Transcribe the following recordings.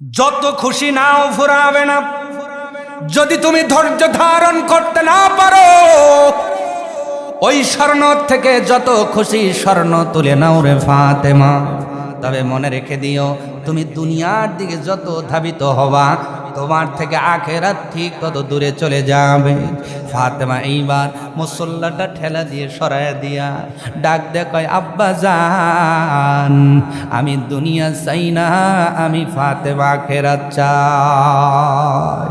যত খুশি নাও ফুরাবে না যদি তুমি ধৈর্য ধারণ করতে না পারো। ওই স্বর্ণ থেকে যত খুশি স্বর্ণ তুলে নাও রে ফাতেমা। তবে মনে রেখে দিও, তুমি দুনিয়ার দিকে যত ধাবিত হবা তোমার থেকে আখেরাত ঠিক তত দূরে চলে যাবে। ফাতেমা এইবার মুসল্লাটা ঠেলা দিয়ে সরায়া দিয়া ডাক দে কয়, আব্বা জান, আমি দুনিয়া চাই না, আমি ফাতেমা আখেরাত চাই।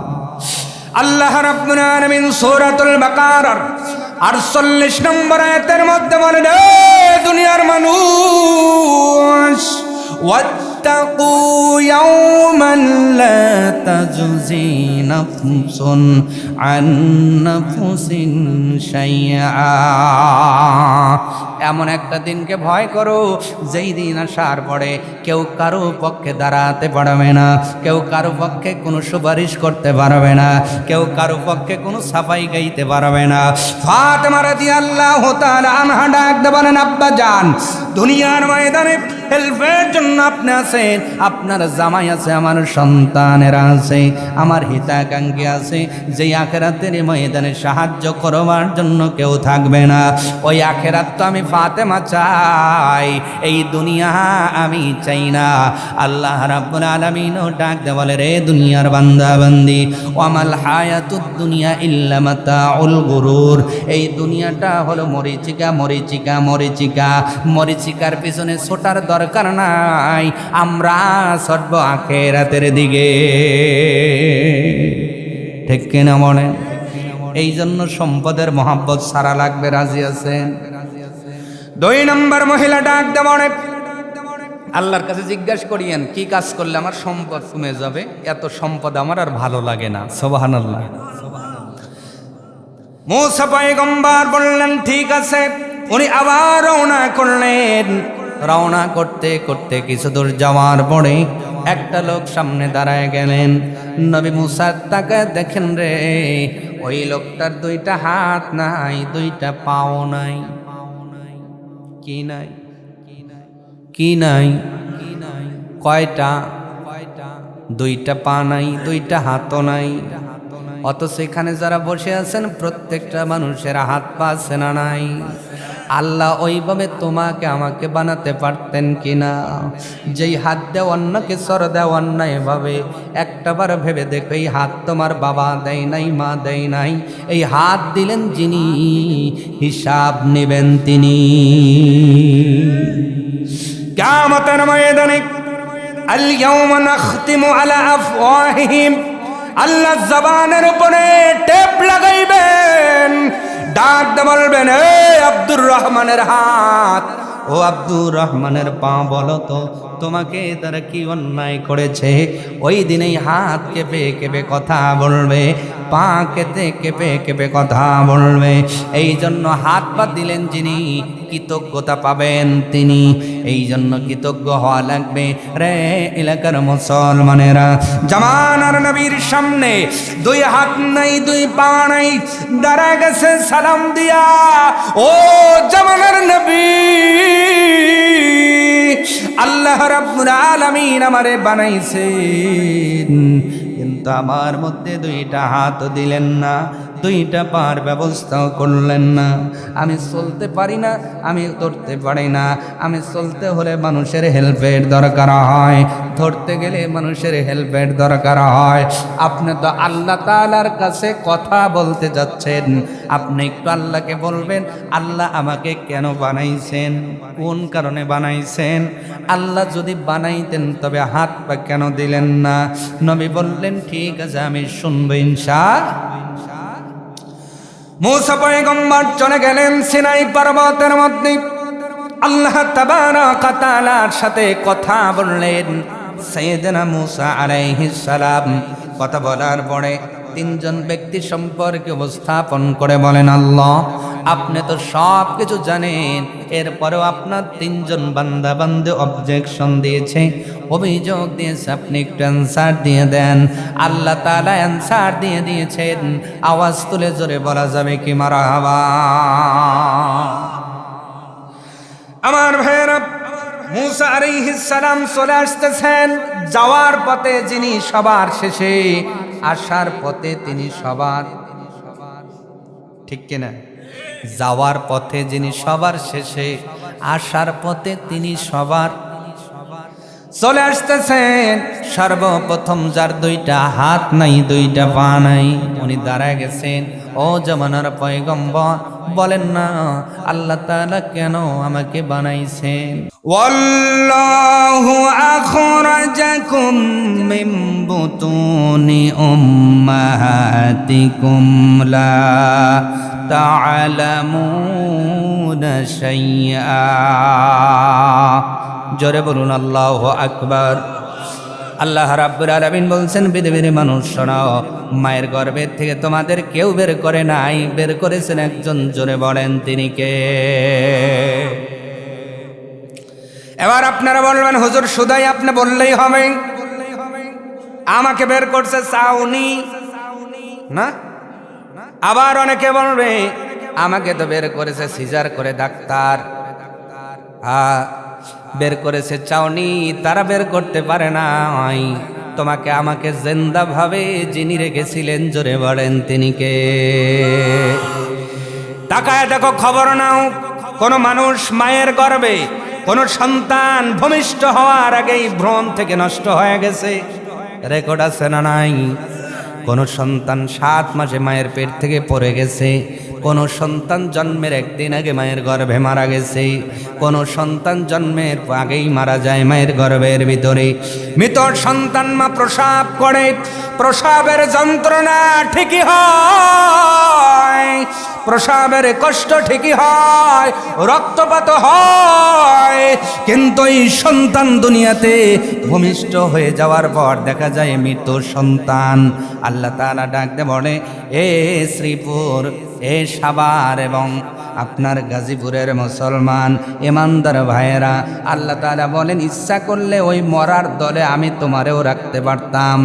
আল্লাহ রাব্বুল আলামিন সূরাতুল বাকারার ৪৮ নম্বর আয়াতের মধ্যে বলেন, হে দুনিয়ার মানুষ, ওয়াত্তাকু ইয়াওমান লা তাজজি নাফসুন আন নাফসিন শাইআ। এমন একটা দিনকে ভয় করো যেই দিন আসার পরে কেউ কারো পক্ষে দাঁড়াতে পারবে না, কেউ কারো পক্ষে কোনো সুপারিশ করতে পারবে না, কেউ কারো পক্ষে কোনো সাফাই গাইতে পারবে না। ফাতেমা রাদিয়াল্লাহু তাআলা আনহা ডাক দিয়ে বলেন, আব্বা জান, দুনিয়ার ময়দানে হেল্পের জন্য আপনি আছেন, আপনার জামাই আছে, আমার সন্তানেরা আছে, আমার হিতাকাঙ্ক্ষী আছে। যেই আখেরাতের ময়দানে সাহায্য করবার জন্য কেউ থাকবে না, ওই আখেরাত তো আমি ফাতেমা চাই, এই দুনিয়া আমি চাই না। আল্লাহ রাব্বুল আলামিন ডাক দে বলে, রে দুনিয়ার বান্দা বান্দি, ওয়ামাল হায়াতুদ দুনিয়া ইল্লা মাতাউল গুরুর। এই দুনিয়াটা হলো মরিচিকা, মরিচিকা, মরিচিকা। মরিচিকার পিছনে ছোটার দরকার নাই, আমরা ছুটব আখেরাতের দিকে। ঠিক কিনা বলেন? এই জন্য সম্পদের মহাব্বত সারা লাগবে। রাজি আছেন? ২ নম্বর মহিলা ডাক দেব, আল্লাহর কাছে জিজ্ঞাসা করিয়েন কি কাজ করলে আমার সম্পদ কমে যাবে, এত সম্পদ আমার আর ভালো লাগে না। সুবহানাল্লাহ। মুসা পয়গম্বর বললেন ঠিক আছে। উনি আবার রওনা করলেন। রওনা করতে করতে কিছু দূর যাওয়ার পরে একটা লোক সামনে দাঁড়ায় গেলেন। নবী মুসা তাকে দেখেন, রে ওই লোকটার 2টা হাত নাই, 2টা পাও নাই। কি নাই? কি নাই? কয়টা? 2টা পা নাই, 2টা হাতও নাই। অথচ এখানে যারা বসে আছেন প্রত্যেকটা মানুষের হাত পা আছে না নাই? আল্লাহ ওইভাবে তোমাকে আমাকে বানাতে পারতেন কিনা? যেই হাত দেও অন্যকে সর দেও অন্যায়ভাবে, একটাবার ভেবে দেখো, এই হাত তোমার বাবা দেয় নাই, মা দেয় নাই, এই হাত দিলেন যিনি, হিসাব নেবেন তিনি। কিয়ামতের ময়দানে আল ইয়াউমা নাখতিমু আলা আফওয়াহিহিম, আল্লাহ জবানের উপরে টেপ লাগাইবেন, ডাক দিয়ে বলবেন, এ আব্দুর রহমানের হাত, ও আব্দুর রহমানের পা, বলো তো তোমাকে তারা কি অন্যায় করেছে? ওই দিনেই হাত কেঁপে কেঁপে কথা বলবে, পা কেঁপে কেঁপে কেঁপে কথা বলবে। এই জন্য হাত পা দিলেন যিনি, কৃতজ্ঞতা পাবেন তিনি। এই জন্য কৃতজ্ঞ হওয়া লাগবে। রে এলাকার মুসলমানেরা, জামানার নবীর সামনে 2 হাত নাই, 2 পা নাই, দাঁড়া গেছে সালাম দিয়া, ও জামানার নবী, আল্লাহ রাব্বুল আলামিন আমারে বানাইছেন, কিন্তু আমার মধ্যে 2টা হাত দিলেন না, 2টা পার ব্যবস্থাও করলেন না। আমি চলতে পারি না, আমি ধরতে পারি না। আমি চলতে হলে মানুষের হেল্পের দরকার হয়, ধরতে গেলে মানুষের হেল্পের দরকার হয়। আপনি তো আল্লাহ তাআলার কাছে কথা বলতে যাচ্ছেন, আপনি একটু আল্লাহকে বলবেন, আল্লাহ আমাকে কেন বানাইছেন, কোন কারণে বানাইছেন? আল্লাহ যদি বানাইতেন তবে হাত পা কেন দিলেন না? নবী বললেন, ঠিক আছে, আমি শুনবো ইনশাআল্লাহ। মুসা পয়গম্বর চলে গেলেন সিনাই পর্বতের মধ্যে। আল্লাহ তাবারাকা তাআলার সাথে কথা বললেন। সাইয়েদনা মুসা আলাইহিস সালাম কথা বলার পরে 3জন ব্যক্তি সম্পর্কে উপস্থাপন করে বলেন, আল্লাহ আপনি তো সব কিছু জানেন, এরপরেও আপনার 3জন বান্দা বান্দে অবজেকশন দিয়েছে, অভিযোগ দিয়েছে, আপনি একটু অ্যান্সার দিয়ে দেন। আল্লাহ তাআলা অ্যান্সার দিয়ে দিয়েছেন। আওয়াজ তুলে জোরে বলা যাবে কি মারহাবা? আমার ভাইয়েরা, মুসা আলাইহিস সালাম চলে আসতেছেন, যাওয়ার পথে যিনি সবার শেষে, আসার পথে তিনি সবার, ঠিক কিনা? যাওয়ার পথে যিনি সবার শেষে, আসার পথে তিনি সবার, চলে আসতেছেন। সর্বপ্রথম যার দুইটা হাত নাই, দুইটা পা নাই, উনি দাঁড়ায় গেছেন। ও জামানার পয়গম্বর, বলেন না আল্লাহ তাআলা কেন আমাকে বানাইছেন? ওয়াল্লাহু আখরাজাকুম মিন বুতুনি উম্মাহাতিকুম লা তা'লামুনা শাইআ। জোরে বলুন আল্লাহু আকবার। আল্লাহ রাব্বুল আলামিন বলছেন, পৃথিবীর মানুষ শোনাও, মায়ের গর্ভের থেকে তোমাদের কেউ বের করে নাই, বের করেছেন একজন। জোরে বলেন তিনি কে? এবার আপনারা বলবেন, হুজুর শুধাই আপনি বললেই হবে, আমাকে বের করছে চাউনি না? আবার অনেকে বলবে, আমাকে তো বের করেছে সিজার করে ডাক্তার, বের করেছে চাউনি, তারা বের করতে পারে না। তোমাকে আমাকে জিন্দা ভাবে যিনি রেখেছিলেন, জোরে বলেন তিনি কে? তাকায় দেখো, খবর নাও, কোন মানুষ মায়ের গর্ভে কোন সন্তান ভূমিষ্ঠ হওয়ার আগেই ভ্রূণ থেকে নষ্ট হয়ে গেছে, রেকর্ড আছে না নাই? কোন সন্তান 7 মাসে মায়ের পেট থেকে পড়ে গেছে, কোন সন্তান জন্মের একদিন আগে মায়ের গর্ভে মারা গেছে, কোন সন্তান জন্মের আগেই মারা যায় মায়ের গর্ভের ভিতরে। মৃত সন্তান মা প্রসাব করে, প্রসাবের যন্ত্রণা ঠিকই হয়, প্রসাবের কষ্ট ঠিকই হয়, রক্তপাত হয়, কিন্তু এই সন্তান দুনিয়াতে ভূমিষ্ঠ হয়ে যাওয়ার পর দেখা যায় মৃত সন্তান। আল্লাহ তাআলা ডাকতে বলে, এ শ্রীপুর, এ সাভার এবং আপনার গাজীপুরের মুসলমান ইমানদার ভাইয়েরা, আল্লাহ তাআলা বলেন, ইচ্ছা করলে ওই মরার দলে আমি তোমারেও রাখতে পারতাম।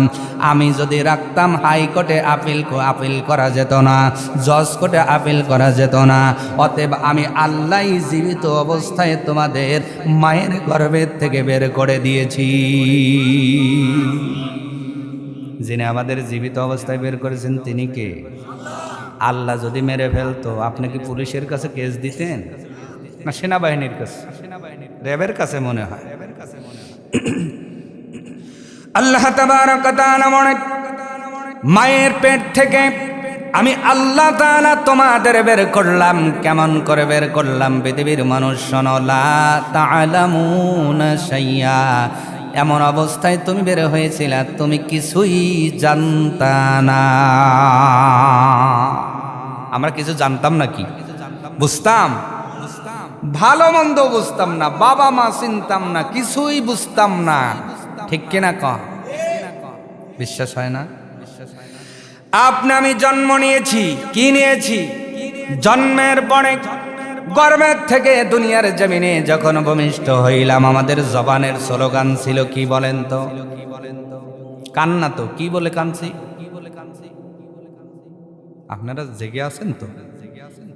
আমি যদি রাখতাম, হাইকোর্টে আপিল করা যেত না, জজ কোর্টে আপিল করা যেত না। অতএব আমি আল্লাহ জীবিত অবস্থায় তোমাদের মায়ের গর্ভের থেকে বের করে দিয়েছি। যিনি আমাদের জীবিত অবস্থায় বের করেছেন তিনি কে? আল্লাহ যদি মেরে ফেলতো, আপনি কি পুলিশের কাছে কেস দিতেন না সেনাবাহিনীর কাছে? র্যাবের কাছে মনে হয়। আল্লাহ তাবারক ওয়া তাআলা বলেন, মায়ের পেট থেকে আমি আল্লাহ তাআলা তোমাদের বের করলাম। কেমন করে বের করলাম? পৃথিবীর মানুষ শোনো, লা তা'লামুনা শাইআ, এমন অবস্থায় তুমি বের হয়েছিল তুমি কিছুই জানতা না। আমরা কিছু জানতাম নাকি? বুঝতাম? ভালো মন্দ বুঝতাম না, বাবা মা চিনতাম না, কিছুই বুঝতাম না, ঠিক কিনা? বিশ্বাস হয় না? আপনি আমি জন্ম নিয়েছি, কি নিয়েছি? জন্মের পরে গর্ভের থেকে দুনিয়ার জমিনে যখন ভূমিষ্ঠ হইলাম, আমাদের জবানের স্লোগান ছিল কি বলেন তো? কান্না তো, কি বলে কাঁদছি? আপনারা জেগে আছেন তো?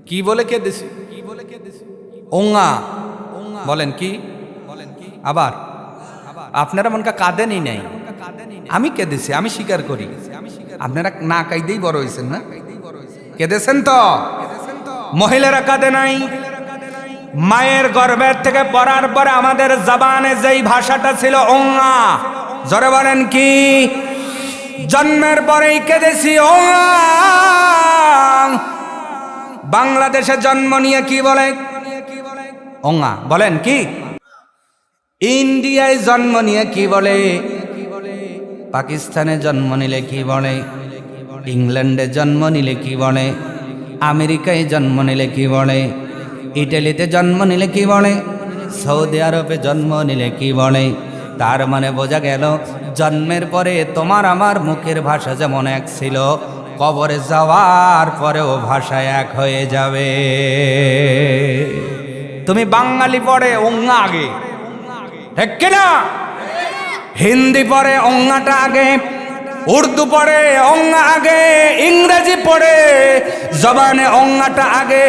কি বলে কেঁদেছি? ওঙ্গা বলেন কি? আবার আপনারা মনকা কাঁদেনই নাই, আমি কেঁদেছি, আমি স্বীকার করি। আপনারা না কাঁদেই বড় হয়েছেন না? কেঁদেছেন তো? মহিলারা কাঁদে নাই। মায়ের গর্ভের থেকে পড়ার পরে আমাদের জবানে যেই ভাষাটা ছিল ওঙ্গা, জোরে বলেন কি? জন্মের পরেই কেঁদেছি ওঙ্গা। বাংলাদেশে জন্ম নিয়ে কি বলে? ওঙ্গা বলেন কি? ইন্ডিয়ায় জন্ম নিয়ে কি বলে? পাকিস্তানে জন্ম নিলে কি বলে? ইংল্যান্ডে জন্ম নিলে কি বলে? আমেরিকায় জন্ম নিলে কি বলে? ইটালিতে জন্ম নিলে কি বলে? সৌদি আরবে জন্ম নিলে কি বলে? তার মানে বোঝা গেল, জন্মের পরে তোমার আমার মুখের ভাষা যেমন এক ছিল, কবরে যাওয়ার পরেও ভাষা এক হয়ে যাবে। তুমি বাঙালি পড়ে ওঙ্গা আগে, ঠিক কিনা? হিন্দি পড়ে ওঙ্গাটা আগে, উর্দু পড়ে অঙ্গা আগে, ইংরেজি পড়ে জবানে অঙ্গাটা আগে,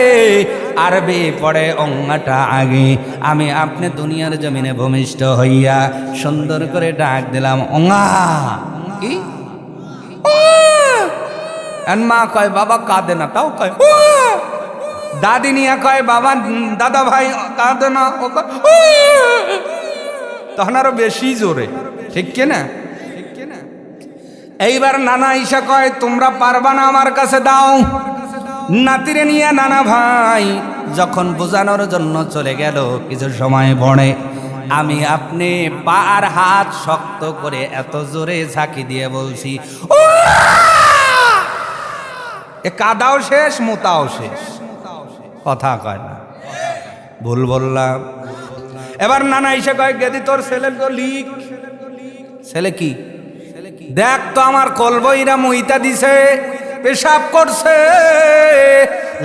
আরবি পড়ে অঙ্গাটা আগে। আমি আপনি দুনিয়ার জমিনে ভূমিষ্ঠ হইয়া সুন্দর করে ডাক দিলাম অঙ্গা, কি মা কয় বাবা কাঁদে না, তাও কয় দাদি নিয়া কয় বাবা দাদা ভাই কাঁদে না, ও তখন আরো বেশি জোরে, ঠিক কিনা? এইবার নানা ঈশা কয় তোমরা পারবা না, আমার কাছে দাও। নাতিরে নিয়ে নানা ভাই যখন বোঝানোর জন্য চলে গেল, কিছু সময় পরে আমি আপনি পা আর হাত শক্ত করে এত জোরে ঝাঁকি দিয়ে বলছি ও এ কাদাও শেষ, মোতাও শেষ, কথা কয় না, ভুল বললাম। এবার নানা ঈশা কয় গেদি তোর ছেলে তো লিখ, ছেলে কি দেখ তো আমার কলবইরা মুইতা দিছে, পেশাব করছে।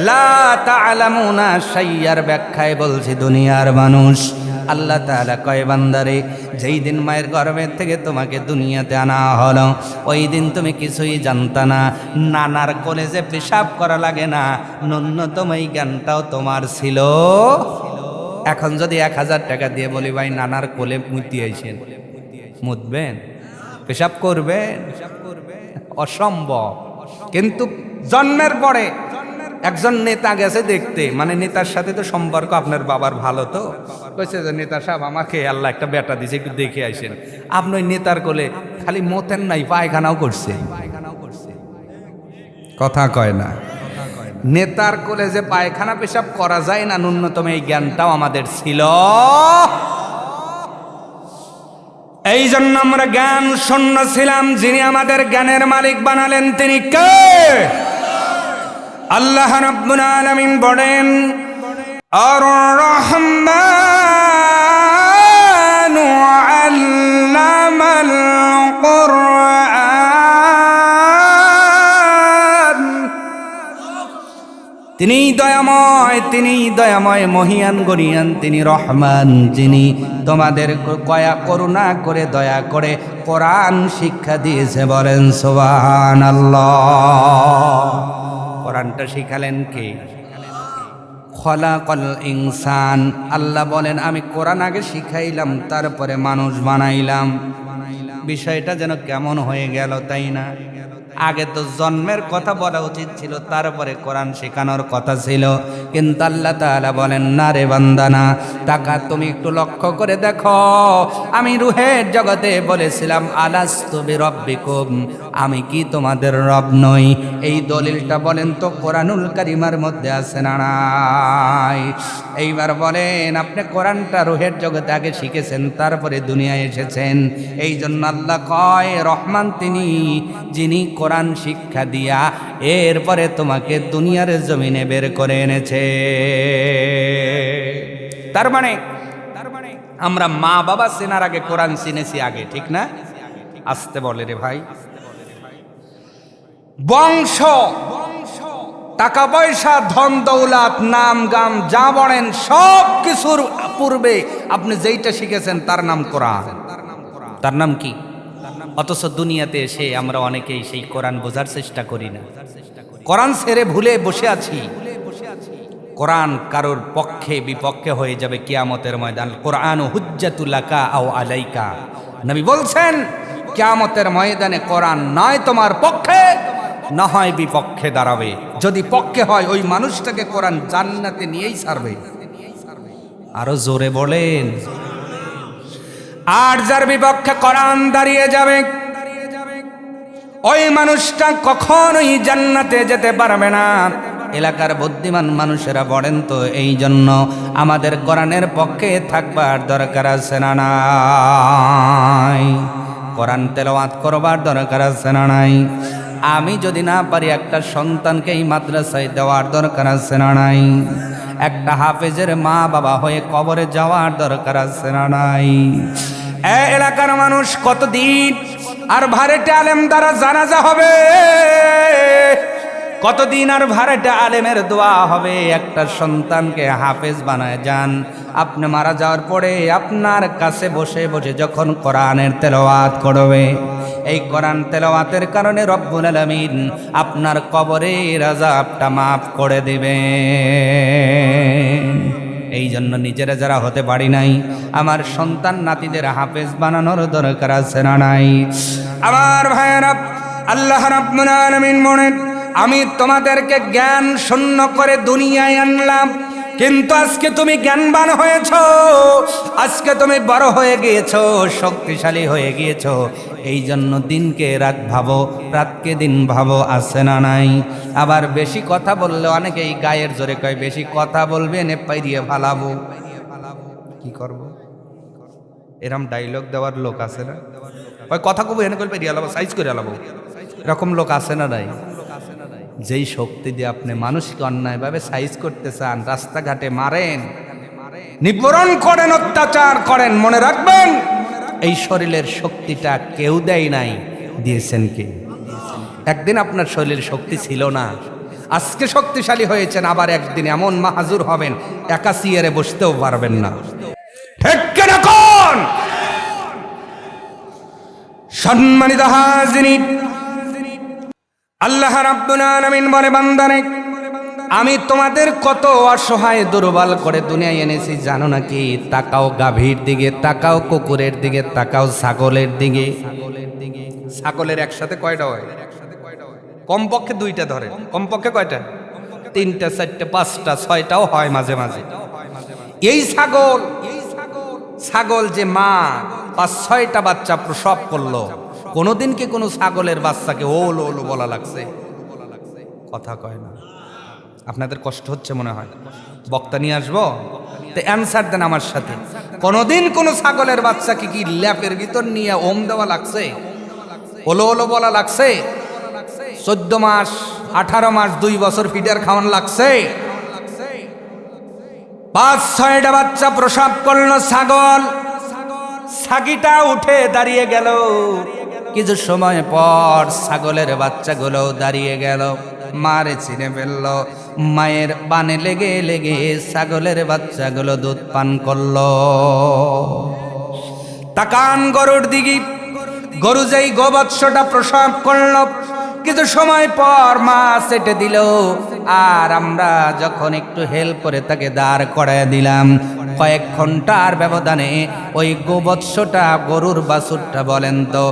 লা তা'লামুনা শাইয়ার ব্যাখ্যায় বলছি দুনিয়ার মানুষ, আল্লাহ তাআলা কয় বান্দারে যেই দিন মায়ের গর্ভের থেকে তোমাকে দুনিয়াতে আনা হলো, ওই দিন তুমি কিছুই জানতা না, নানার কোলে যে পেশাব করা লাগে না, ন্যূনতম এই জ্ঞানটাও তোমার ছিল। এখন যদি 1000 টাকা দিয়ে বলি ভাই নানার কোলে মুতি আইছেন, মুতবেন? পেশাব করবেন? অসম্ভব। কিন্তু জন্মের পরে একজন নেতা গেছে দেখতে, মানে নেতার সাথে তো সম্পর্ক আপনার বাবার ভালো, তো কইছে যে নেতা সাহেব আমাকে আল্লাহ একটা বেটা দিছে, একটু দেখে আইসেন। আপনি ওই নেতার কোলে খালি মতেন নাই, পায়খানাও করছে, কথা কয় না। নেতার কোলে যে পায়খানা পেশাব করা যায় না, ন্যূনতম এই জ্ঞানটাও আমাদের ছিল। এই জন্য আমরা জ্ঞান শূন্য ছিলাম। যিনি আমাদের জ্ঞানের মালিক বানালেন তিনি কে? আল্লাহ রাব্বুল আলামিন বলেন আর রহমানু আল্লামাল কুরআন। তিনিই দয়াময় মহিয়ান গরিয়ান, তিনি রহমান, যিনি তোমাদের করুণা করে দয়া করে কোরআন শিক্ষা দিয়েছে। বলেন সুবহানাল্লাহ। কোরআনটা শিখালেন কে? খলাকাল ইনসান। আল্লাহ বলেন আমি কোরআন আগে শিখাইলাম, তারপরে মানুষ বানাইলাম। বিষয়টা যেন কেমন হয়ে গেল, তাই না? আগে তো জন্মের কথা বলা উচিত ছিল, তারপরে কোরআন শেখানোর কথা ছিল। কিন্তু আল্লাহ তাআলা বলেন না রে বান্দা না, টাকা তুমি একটু লক্ষ্য করে দেখো। আমি রুহের জগতে বলেছিলাম আলাস্তু বিরব্বিকুম, আমি কি তোমাদের রব নই? এই দলিলটা বলেন তো কোরআনুল কারীমের মধ্যে আছে না নাই? এইবার বলেন আপনি কোরআনটা রুহের জগতে আগে শিখেছেন, তারপরে দুনিয়ায় এসেছেন। এই জন্য আল্লাহ কয় রহমান তিনি, যিনি কোরআন শিক্ষা দিয়া এরপরে তোমাকে দুনিয়ার জমিনে বের করে এনেছে। তার মানে আমরা মা বাবা চেনার আগে কোরআন চিনেছি আগে, ঠিক না? আসতে বলে রে ভাই। বংশ, টাকা পয়সা, ধন দৌলত, নাম গাম যা বলেন সব কিছুর পূর্বে আপনি যেইটা শিখেছেন তার নাম কোরআন। তার নাম কি? অথচ দুনিয়াতে এসে আমরা অনেকেই সেই কোরআন বোঝার চেষ্টা করি না। কোরআন ছেড়ে ভুলে বসে আছি। কোরআন কারোর পক্ষে বিপক্ষে হয়ে যাবে কিয়ামতের ময়দান। কোরআন হুজ্জাতুল লাকা আও আলাইকা। নবী বলছেন কিয়ামতের ময়দানে কোরআন নয় তোমার পক্ষে না হয় বিপক্ষে দাঁড়াবে। যদি পক্ষে হয় ওই মানুষটাকে কোরআন জান্নাতে নিয়েই ছাড়বে। আরো জোরে বলেন। আর যার বিপক্ষে কোরআন দাঁড়িয়ে যাবে ওই মানুষটা কখনোই জান্নাতে যেতে পারবে না। এলাকার বুদ্ধিমান মানুষেরা বলেন তো এই জন্য আমাদের কোরআনের পক্ষে থাকবার দরকার আছে না নাই? কোরআন তেলাওয়াত করবার দরকার আছে না নাই? আমি যদি না পারি একটা সন্তানকে এই মাদ্রাসায় দেওয়ার দরকার আছে না নাই? একটা হাফেজের মা বাবা হয়ে কবরে যাওয়ার দরকার আছে না নাই? এলাকার মানুষ কতদিন আর ভাড়াটে আলেম দ্বারা জানাজা হবে? কতদিন আর ভাড়াটে আলেমের দোয়া হবে? একটা সন্তানকে হাফেজ বানায় যান। আপনি মারা যাওয়ার পরে আপনার কাছে বসে বসে যখন কোরআনের তেলাওয়াত করবে, এই কোরআন তেলাওয়াতের কারণে রব্বুল আলামিন আপনার কবরের আযাবটা মাফ করে দিবেন। এই জন্য নিজেরা যারা হতে পারি নাই, আমার সন্তান নাতিদের হাফেজ বানানোর দরকার আছে না নাই? আমার ভাইয়েরা, আল্লাহ রাব্বুল আলামিন বলেন, আমি তোমাদেরকে জ্ঞান শূন্য করে দুনিয়ায় আনলাম, কিন্তু আজকে তুমি জ্ঞানবান হয়েছ, আজকে তুমি বড় হয়ে গিয়েছো, শক্তিশালী হয়ে গিয়েছো। এই জন্য দিনকে রাত ভাবো, রাতকে দিন ভাবো, আছে না নাই? আবার বেশি কথা বললে অনেকেই গায়ের জোরে কয় বেশি কথা বলবে নে পাইরিয়ে ফালাবো। কি করব? এরম ডায়লগ দেওয়ার লোক আছে না? ওই কথা কব এনে করবে রিয়ালাবো, সাইজ করে আলাবো, এরকম লোক আছে না নাই? যেই শক্তি দিয়ে আপনি মানুষকে অন্যায়ভাবে সাইজ করতে চান, রাস্তাঘাটে মারেন, নিপীড়ন করেন, অত্যাচার করেন, মনে রাখবেন এই শরীরের শক্তিটা কেউ দেয় নাই, দিয়েছেন কে? একদিন আপনার শরীরের শক্তি ছিল না, আজকে শক্তিশালী হয়েছেন, আবার একদিন এমন মাহাজুর হবেন একা চেয়ারে বসতেও পারবেন না। ঠিক কিনা কোন? সম্মানিত হাজিরিন, আল্লাহ রাব্বুল আলামিন বলে, বান্দারে আমি তোমাদের কত অসহায় দুর্বল করে দুনিয়ায় এনেছি জানো নাকি? তাকাও গাভীর দিকে, তাকাও কুকুরের দিকে, তাকাও ছাগলের দিকে। ছাগলের একসাথে কয়টা হয়? কমপক্ষে দুইটা ধরে, কমপক্ষে কয়টা? তিনটা, চারটা, পাঁচটা, ছয়টাও হয় মাঝে মাঝে। এই ছাগল যে মা 5-6টা বাচ্চা প্রসব করলো, কোনোদিন কি কোনো ছাগলের বাচ্চাকে ওলো ওলো বলা লাগছে? কথা কয় না। আপনাদের কষ্ট হচ্ছে মনে হয়, বক্তা নিয়ে আসবো তো অ্যান্সার দেন আমার সাথে। কোনোদিন কোনো ছাগলের বাচ্চাকে কি ল্যাপের ভিতর নিয়ে ওম দেওয়া লাগছে, ওলো ওলো বলা লাগছে? 14 মাস 18 মাস 2 বছর ফিডার খাওয়ান লাগছে? 5-6টা বাচ্চা প্রসব করলো ছাগল, ছাগিটা উঠে দাঁড়িয়ে গেল, কিছু সময় পর ছাগলের বাচ্চাগুলো দাঁড়িয়ে গেল, মারে চিনে ফেলল, মায়ের বানে লেগে লেগে ছাগলের বাচ্চাগুলো দুধ পান করলো। তাকান গরুর দিকে, গরু যেই গোবৎসটা প্রসব করলো, কিছু সময় পর মা সেটে দিল, আর আমরা যখন একটু হেল্প করে তাকে দাঁড় করায় দিলাম, কয়েক ঘন্টার ব্যবধানে ওই গোবৎসটা, গরুর বাছুরটা বলেন তো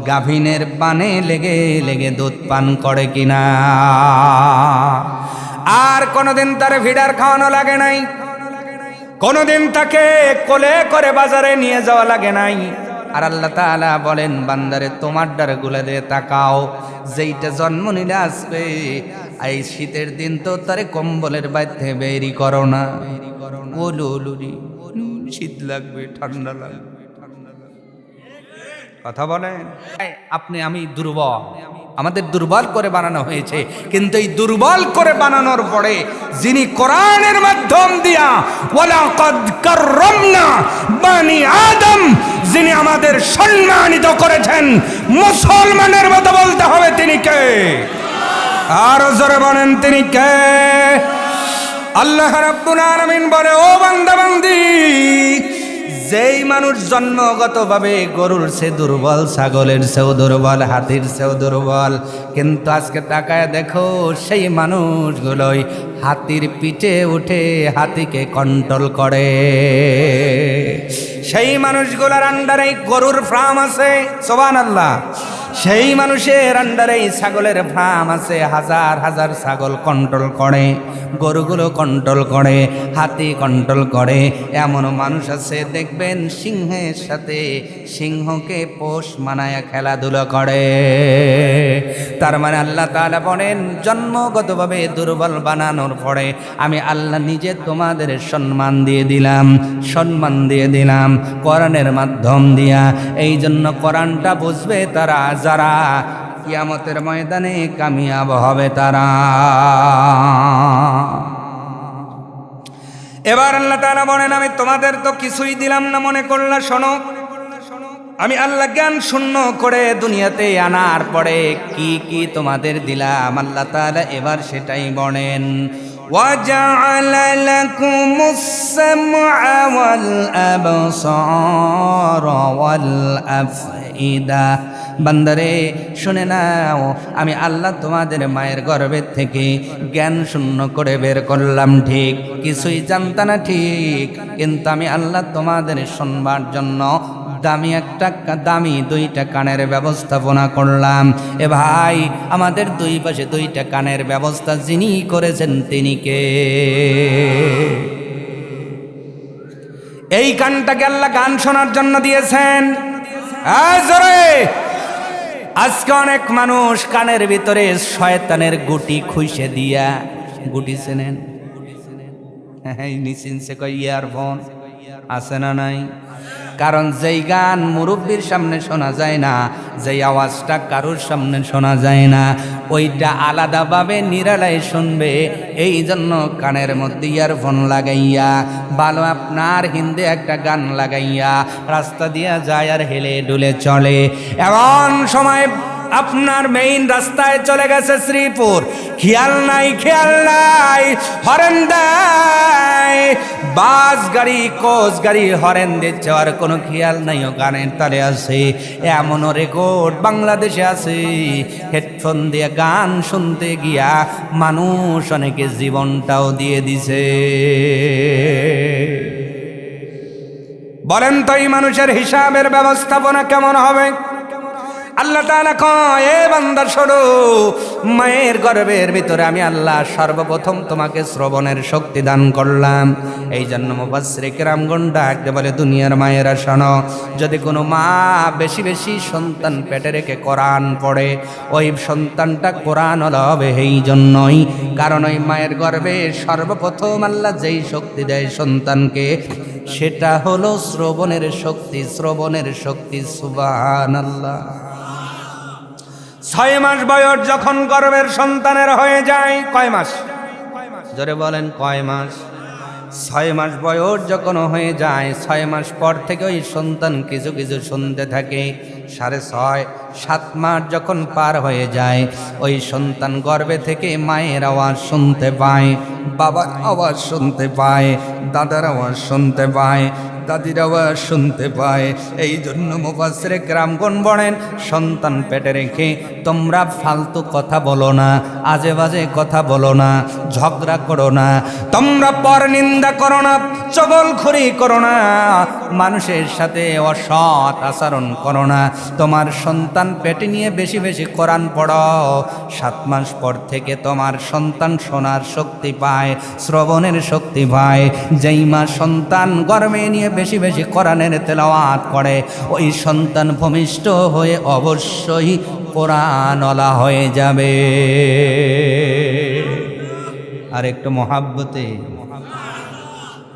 গাভীনের বানে লেগে লেগে দুধ পান করে কিনা? আর কোনোদিন তার ফিডার খাওয়ানো লাগে নাই, কোনোদিন তাকে কোলে করে বাজারে নিয়ে যাওয়া লাগে নাই। আর আল্লাহ তাআলা বলেন, বান্দারে তোমার ডারগুলা দিয়ে তাকাও, যেইটা জন্ম নিলে আসবে, এই শীতের দিন তো তারে কম্বলের বাইরে বেরি করো না, ওলুরি শীত লাগবে, ঠান্ডা লাগবে। কথা বলেন, আপনি আমি দুর্বল, আমাদের দুর্বল করে বানানো হয়েছে, কিন্তু এই দুর্বল করে বানানোর পরে যিনি কোরআনের মাধ্যম দিয়া ওয়ালাকাদ কাররামনা বানি আদম, যিনি আমাদের সম্মানিত করেছেন, মুসলমানের মতো বলতে হবে তিনি কে? আরো জোরে বলেন তিনি কে? আল্লাহ রাব্বুল আলামিন বলে, ও বান্দা বান্দি, যেই মানুষ জন্মগতভাবে গরুর সে দুর্বল, ছাগলের সেও দুর্বল, হাতির সেও দুর্বল, কিন্তু আজকে তাকায় দেখো সেই মানুষগুলোই হাতির পিঠে উঠে হাতিকে কন্ট্রোল করে। সেই মানুষগুলোর আন্ডারে গরুর ফার্ম আছে, সুবহানাল্লাহ। সেই মানুষের আন্ডারে ছাগলের ফার্ম আছে, হাজার হাজার ছাগল কন্ট্রোল করে, গরুগুলো কন্ট্রোল করে, হাতি কন্ট্রোল করে। এমন মানুষ আছে দেখবেন সিংহের সাথে সিংহকে পোষ মানায় খেলাধুলা করে। তার মানে আল্লাহ তাআলা বলেন, জন্মগতভাবে দুর্বল বানানোর পরে আমি আল্লাহ নিজে তোমাদের সম্মান দিয়ে দিলাম, সম্মান দিয়ে দিলাম কোরআনের মাধ্যম দিয়া। এই জন্য কোরআনটা বুঝবে তারা, যারা কিয়ামতের ময়দানে কামিয়াব হবে তারা। এবার আল্লাহ তাআলা বলেন, আমি তোমাদের তো কিছুই দিলাম না মনে করলা, শোনো, আমি আল্লাহ জ্ঞান শূন্য করে দুনিয়াতে আনার পরে কি কি তোমাদের দিলাম, আল্লাহ তাআলা এবার সেটাই বলেন। وَجَعَلَ لَكُمُ السَّمْعَ وَالْأَبْصَارَ وَالْأَفْئِدَةَ বান্দারে শুনে নাও, আমি আল্লাহ তোমাদের মায়ের গর্ভের থেকে জ্ঞান শূন্য করে বের করলাম, ঠিক কিছুই জানতা না ঠিক, কিন্তু আমি আল্লাহ তোমাদের শুনবার জন্য দামি দুইটা কানের ব্যবস্থাপনা করলাম। এ ভাই, আমাদের দুই পাশে দুইটা কানের ব্যবস্থা যিনি করেছেন তিনি কে? এই কানটাকে আল্লাহ গান শোনার জন্য দিয়েছেন। জোরে! আজকে অনেক মানুষ কানের ভিতরে শয়তানের গুটি খুইসে দিয়া, গুটি চেনেন? হ্যাঁ, নিচিনছে কই ইয়ারফোন আছে না নাই? কারণ যেই গান মুরব্বীর সামনে শোনা যায় না, যেই আওয়াজটা কারোর সামনে শোনা যায় না, ওইটা আলাদাভাবে নিরালায় শুনবে। এই জন্য কানের মধ্যে ইয়ারফোন লাগাইয়া ভালো আপনার হিন্দি একটা গান লাগাইয়া রাস্তা দিয়া যায় আর হেলে ডুলে চলে। এমন সময় আপনার মেইন রাস্তায় চলে গেছে শ্রীপুর, খেয়াল নাই হরেন দেয়, বাস গাড়ি কোচ গাড়ি হরেন দিচ্ছে, আর কোনো খেয়াল নাই ও গানের তালে আছে। এমনও রেকর্ড বাংলাদেশে আছে, হেডফোন দিয়ে গান শুনতে গিয়া মানুষ অনেকে জীবনটাও দিয়ে দিছে। বলেন তো এই মানুষের হিসাবের ব্যবস্থাপনা কেমন হবে? আল্লাহ তাআলা কয়, এ বান্দা শোনো, মায়ের গর্ভের ভিতরে আমি আল্লাহ সর্বপ্রথম তোমাকে শ্রবণের শক্তি দান করলাম। এই জন্য মুফাসসিরে কেরামগণ ডাকতে বলে, দুনিয়ার মায়েরা শোনো, যদি কোনো মা বেশি বেশি সন্তান পেটে রেখে কোরআন পড়ে, ওই সন্তানটা কোরআন হবে এই জন্যই, কারণ ওই মায়ের গর্ভে সর্বপ্রথম আল্লাহ যেই শক্তি দেয় সন্তানকে, সেটা হলো শ্রবণের শক্তি। শ্রবণের শক্তি, সুবহানাল্লাহ। 6 মাস বয়স যখন গর্ভের সন্তানের হয়ে যায়, কয় মাস? জোরে বলেন, কয় মাস? 6 মাস বয়স যখন হয়ে যায়, 6 মাস পর থেকে ওই সন্তান কিছু কিছু শুনতে থাকে। 6.5 7 মাস যখন পার হয়ে যায়, ওই সন্তান গর্ভে থেকে মায়ের আওয়াজ শুনতে পায়, বাবার আওয়াজ শুনতে পায়, দাদার আওয়াজ শুনতে পায়, দাদির আওয়াজ শুনতে পায়। এই জন্য মুফাসসিরে কেরামগণ বলেন, সন্তান পেটে রেখে তোমরা ফালতু কথা বলো না, আজে বাজে কথা বলো না, ঝগড়া করো না, তোমরা পরনিন্দা করো না, চগলখড়ি করো না, মানুষের সাথে অসৎ আচরণ করো না। তোমার সন্তান পেটে নিয়ে বেশি বেশি কোরআন পড়ো। 7 মাস পর থেকে তোমার সন্তান শোনার শক্তি পায়, শ্রবণের শক্তি পায়। যেই মা সন্তান গর্ভে নিয়ে বেশি বেশি কোরআনের তেলাওয়াত করে, ওই সন্তান ভূমিষ্ঠ হয়ে অবশ্যই কোরআনওয়ালা হয়ে যাবে। আর একটু মহাব্বতে।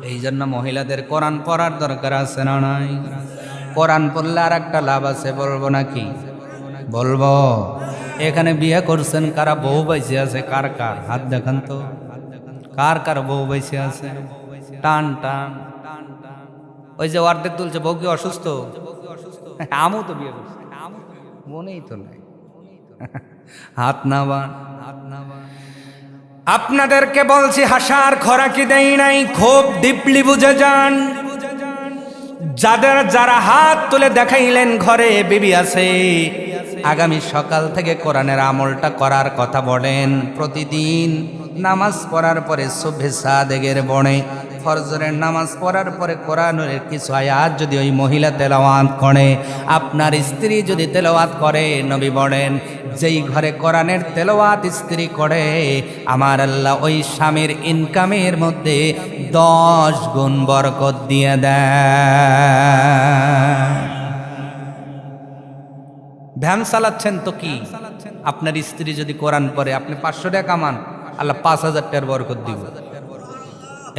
এই জন্য মহিলাদের কোরআন পড়ার দরকার আছে না নাই? কোরআন পড়লে আর একটা লাভ আছে, বলবো নাকি? বলবো। এখানে বিয়ে করছেন কারা, বউ বাইসে আছে? কার কার হাত দেখান তো, কার কার বউ বাইসে আছে? টান টান। ওই যে অর্ধেক তুলছে, বউ কি অসুস্থ? আমও তো বিয়ে করছে, মনেই তো নাই। হাত নামান, হাত নামান। আপনাদেরকে বলছি, হাসার খোরাকি দেই নাই, খুব ডিপলি বুঝে যান। যারা হাত তুলে দেখাইলেন ঘরে বিবি আছে, আগামী সকাল থেকে কোরআনের আমলটা করার কথা বলেন। প্রতিদিন নামাজ পড়ার পরে সুবহে সাদেগের বনে, ফজরের নামাজ পড়ার পরে কোরআনের কিছু আয়াত যদি ওই মহিলা তেলাওয়াত করে, আপনার স্ত্রী যদি তেলাওয়াত করে, নবী বলেন, যেই ঘরে কোরআনের তেলাওয়াত স্ত্রী করে, আমার আল্লাহ ওই স্বামীর ইনকামের মধ্যে 10 গুণ বরকত দিয়ে দেয়। ভ্যান চালাচ্ছেন তো কি, আপনার স্ত্রী যদি কোরআন পড়ে, আপনি 500 টাকা কামান, আল্লাহ 5000 টাকার বরকত দিব।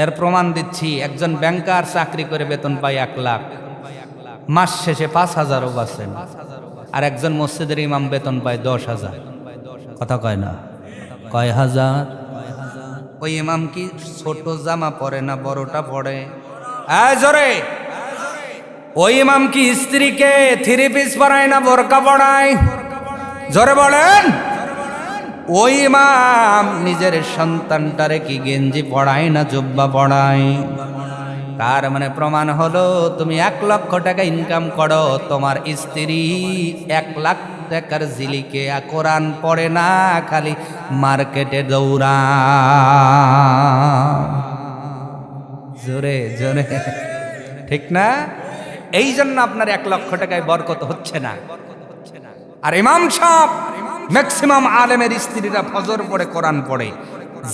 এর প্রমাণ দিচ্ছি, একজন ব্যাংকার চাকরি করে বেতন পায় 1 লাখ, মাস শেষে 5000ও বাঁচেন। আর একজন মসজিদের ইমাম বেতন পায় 10,000। কথা কয় না, কয় হাজার। ওই ইমাম কি ছোট জামা পরে না বড়টা পরে? জোরে। ওই ইমাম কি স্ত্রীকে 3 পিস পরায় না বোরকা পরায়? জোরে বলেন। ওই ইমাম নিজের সন্তানটারে কি গেঞ্জি পড়ায় না জুব্বা পড়ায়? তার মানে প্রমাণ হলো তুমি 1 লক্ষ টাকা ইনকাম করো, তোমার স্ত্রী 1 লাখ টাকার জিলিকে কোরআন পড়ে না, খালি মার্কেটে দৌড়া। জোরে জোরে ঠিক না? এই জন্য আপনার 1 লক্ষ টাকায় বরকত হচ্ছে না। আর ইমাম সাহেব ম্যাক্সিমাম আলেমের স্ত্রীরা ফজর পড়ে কোরআন পড়ে,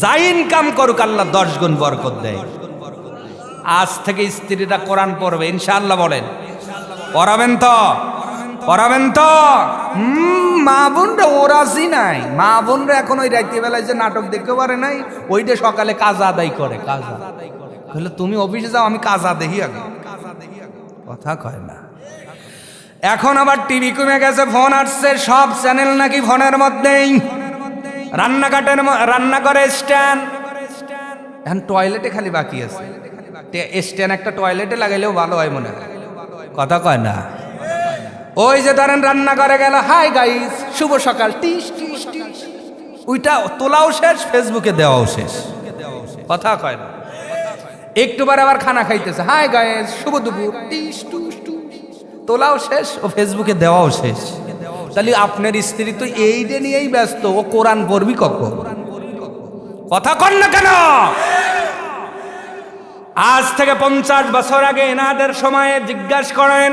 যা ইনকাম করুক আল্লাহ 10 গুণ বরকত দেয়। আজ থেকে স্ত্রীরা কোরআন পড়বে ইনশাআল্লাহ। বলেন পড়াবেন তো? পড়াবেন তো? মা বোনরা ওরাজি নাই, মা বোনরা এখন ওই রাত্রি বেলায় যে নাটক দেখতে পারে নাই, ওইটা সকালে কাজা আদায় করে। কাজা বলে তুমি অফিসে যাও, আমি কাজা দেখি আগে, কথা কয় না। এখন আবার টিভি কমে গেছে, ফোন আসছে, সব চ্যানেল নাকি ফোনের মধ্যেই। রান্নাঘরে স্ট্যান্ড, এখন টয়লেটে খালি বাকি আছে। স্ট্যান্ড একটা টয়লেটে লাগাইলেও ভালো হয় মনে হয়, কথা কয় না। ওই যে ধরেন রান্নাঘরে গেল, হাই গাইস শুভ সকাল, টিস টিস টিস, ওইটা তোলাও শেষ, ফেসবুকে দেওয়াও শেষ, কথা কয় না। একটু বার আবার খানা খাইতেছে, হাই গাইস শুভ দুপুর, টিস টুস টুস, তোলাও শেষ ও ফেসবুকে দেওয়াও শেষ। তাহলে আপনার স্ত্রী তো এইটা নিয়েই ব্যস্ত, ও কোরআন পড়বি কখন? কথা কন না কেন? আজ থেকে 50 বছর আগে এনাদের সময়ে জিজ্ঞাসা করেন,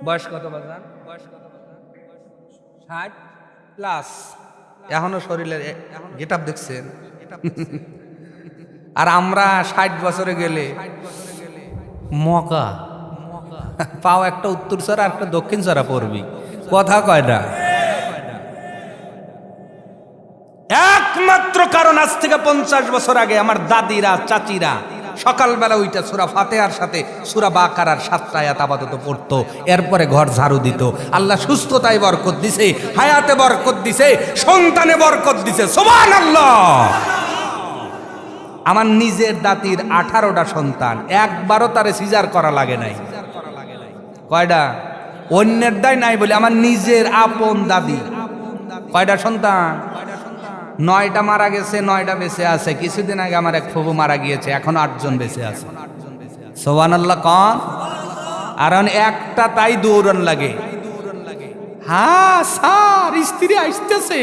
বয়স কত বাজান? 60+। এখনো শরীরের গেটআপ দেখছেন? আর আমরা 60 বছরে গেলে মকা পাও একটা উত্তর ছড়া আর একটা দক্ষিণ ছড়া পড়বি, কথা কয় না। একমাত্র কারণ আজ থেকে 50 বছর আগে আমার দাদিরা চাচিরা সকালবেলা ওইটা সূরা ফাতিহার সাথে সূরা বাকারার 7টা আয়াত আপাতত পড়তো, এরপরে ঘর ঝাড়ু দিত। আল্লাহ সুস্থতায় বরকত দিছে, হায়াতে বরকত দিছে, সন্তানে বরকত দিছে, সুবহানাল্লাহ। আমার নিজের দাদির 18টা সন্তান, একবারও তারে সিজার করা লাগে নাই। কয়টা? অন্যের দায় নাই বলে আমার নিজের আপন দাদি। কয়টা সন্তান? 9টা মারা গেছে, 9টা বেঁচে আছে। কিছুদিন আগে আমার এক ফুফু মারা গিয়েছে, এখন 8 জন বেঁচে আছে। সুবহানাল্লাহ কন। আর একটা তাই দৌড়ান লাগে, হ্যাঁ স্যার স্ত্রী আসতেছে,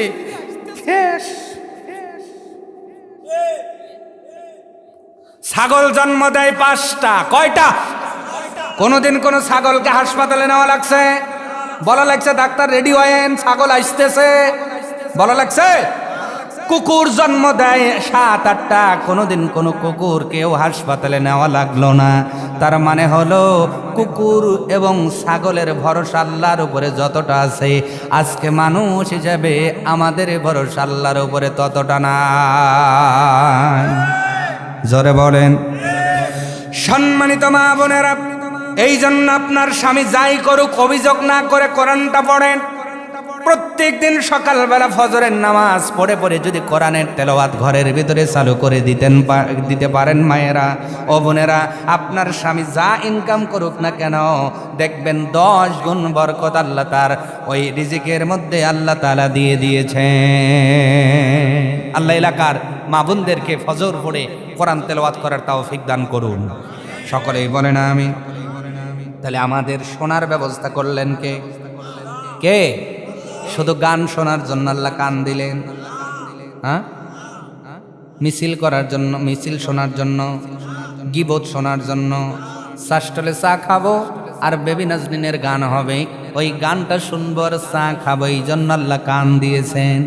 ছাগল জন্ম দেয় 5টা। কয়টা? কোনদিন কোন ছাগলকে হাসপাতালে নেওয়া লাগছে? বলা লাগছে ডাক্তার রেডি হয়েন, ছাগল আসতেছে, বলা লাগছে? কুকুর জন্ম দেয় 7-8টা, কোনদিন কোন কুকুর কেউ হাসপাতালে নেওয়া লাগলো না। তার মানে হলো কুকুর এবং ছাগলের ভরসা আল্লাহর উপরে যতটা আছে, আজকে মানুষ হিসাবে আমাদের ভরসা আল্লাহর উপরে ততটা নাই। জোরে বলেন। সম্মানিত মা বোনেরা, এই জন্য আপনার স্বামী যাই করুক অভিযোগ না করে কোরআনটা পড়েন। প্রত্যেক দিন সকালবেলা ফজরের নামাজ পড়ে পড়ে যদি কোরআনের তেলাওয়াত ঘরের ভিতরে চালু করে দিতে পারেন মায়েরা ও বোনেরা, আপনার স্বামী যা ইনকাম করুক না কেন দেখবেন 10 গুণ বরকত আল্লাহ তার ওই রিজিকের মধ্যে আল্লাহ তাআলা দিয়ে দিয়েছে। আল্লাহ এলাকার মা বোনদেরকে ফজর পড়ে কোরআন তেলাওয়াত করার তৌফিক দান করুন, সকলেই বলেন আমিন। তাহলে আমাদের শোনার ব্যবস্থা করলেন কে? কে? শুধু গান শোনার জন্য আল্লাহ কান দিলেন? হ্যাঁ, মিছিল করার জন্য, মিছিল শোনার জন্য, গীবত শোনার জন্য, শাসটলে চা খাবো আর বেবি নাজনীনের গান হবে, ওই গানটা শুনবো আর চা খাবো, এই জন্য আল্লাহ কান দিয়েছেন।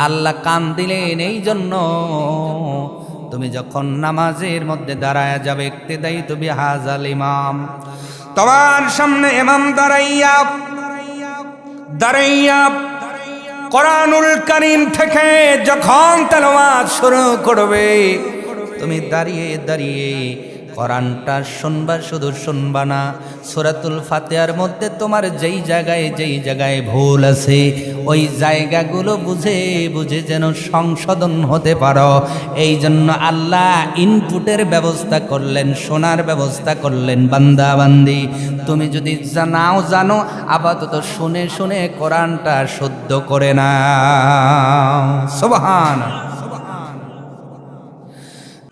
আল্লাহ কান দিলেন এই জন্য তুমি যখন নামাজের মধ্যে দাঁড়ায় যাবে, ইক্তেদাই তুমি হাজাল ইমাম, তোমার সামনে ইমাম দাঁড়াইয়া কোরআনুল কারীম থেকে যখন তেলাওয়াত শুরু করবে, তুমি দাঁড়িয়ে দাঁড়িয়ে কোরআনটা শুনবা, শুধু শুনবা না, সূরাতুল ফাতিহার মধ্যে তোমার যেই জায়গায় ভুল আছে ওই জায়গাগুলো বুঝে বুঝে যেন সংশোধন হতে পারো, এই জন্য আল্লাহ ইনপুটের ব্যবস্থা করলেন, শোনার ব্যবস্থা করলেন। বান্দা বান্দি, তুমি যদি নাও জানো আপাতত শুনে শুনে কোরআনটা শুদ্ধ করে নাও। সুবহানাল্লাহ।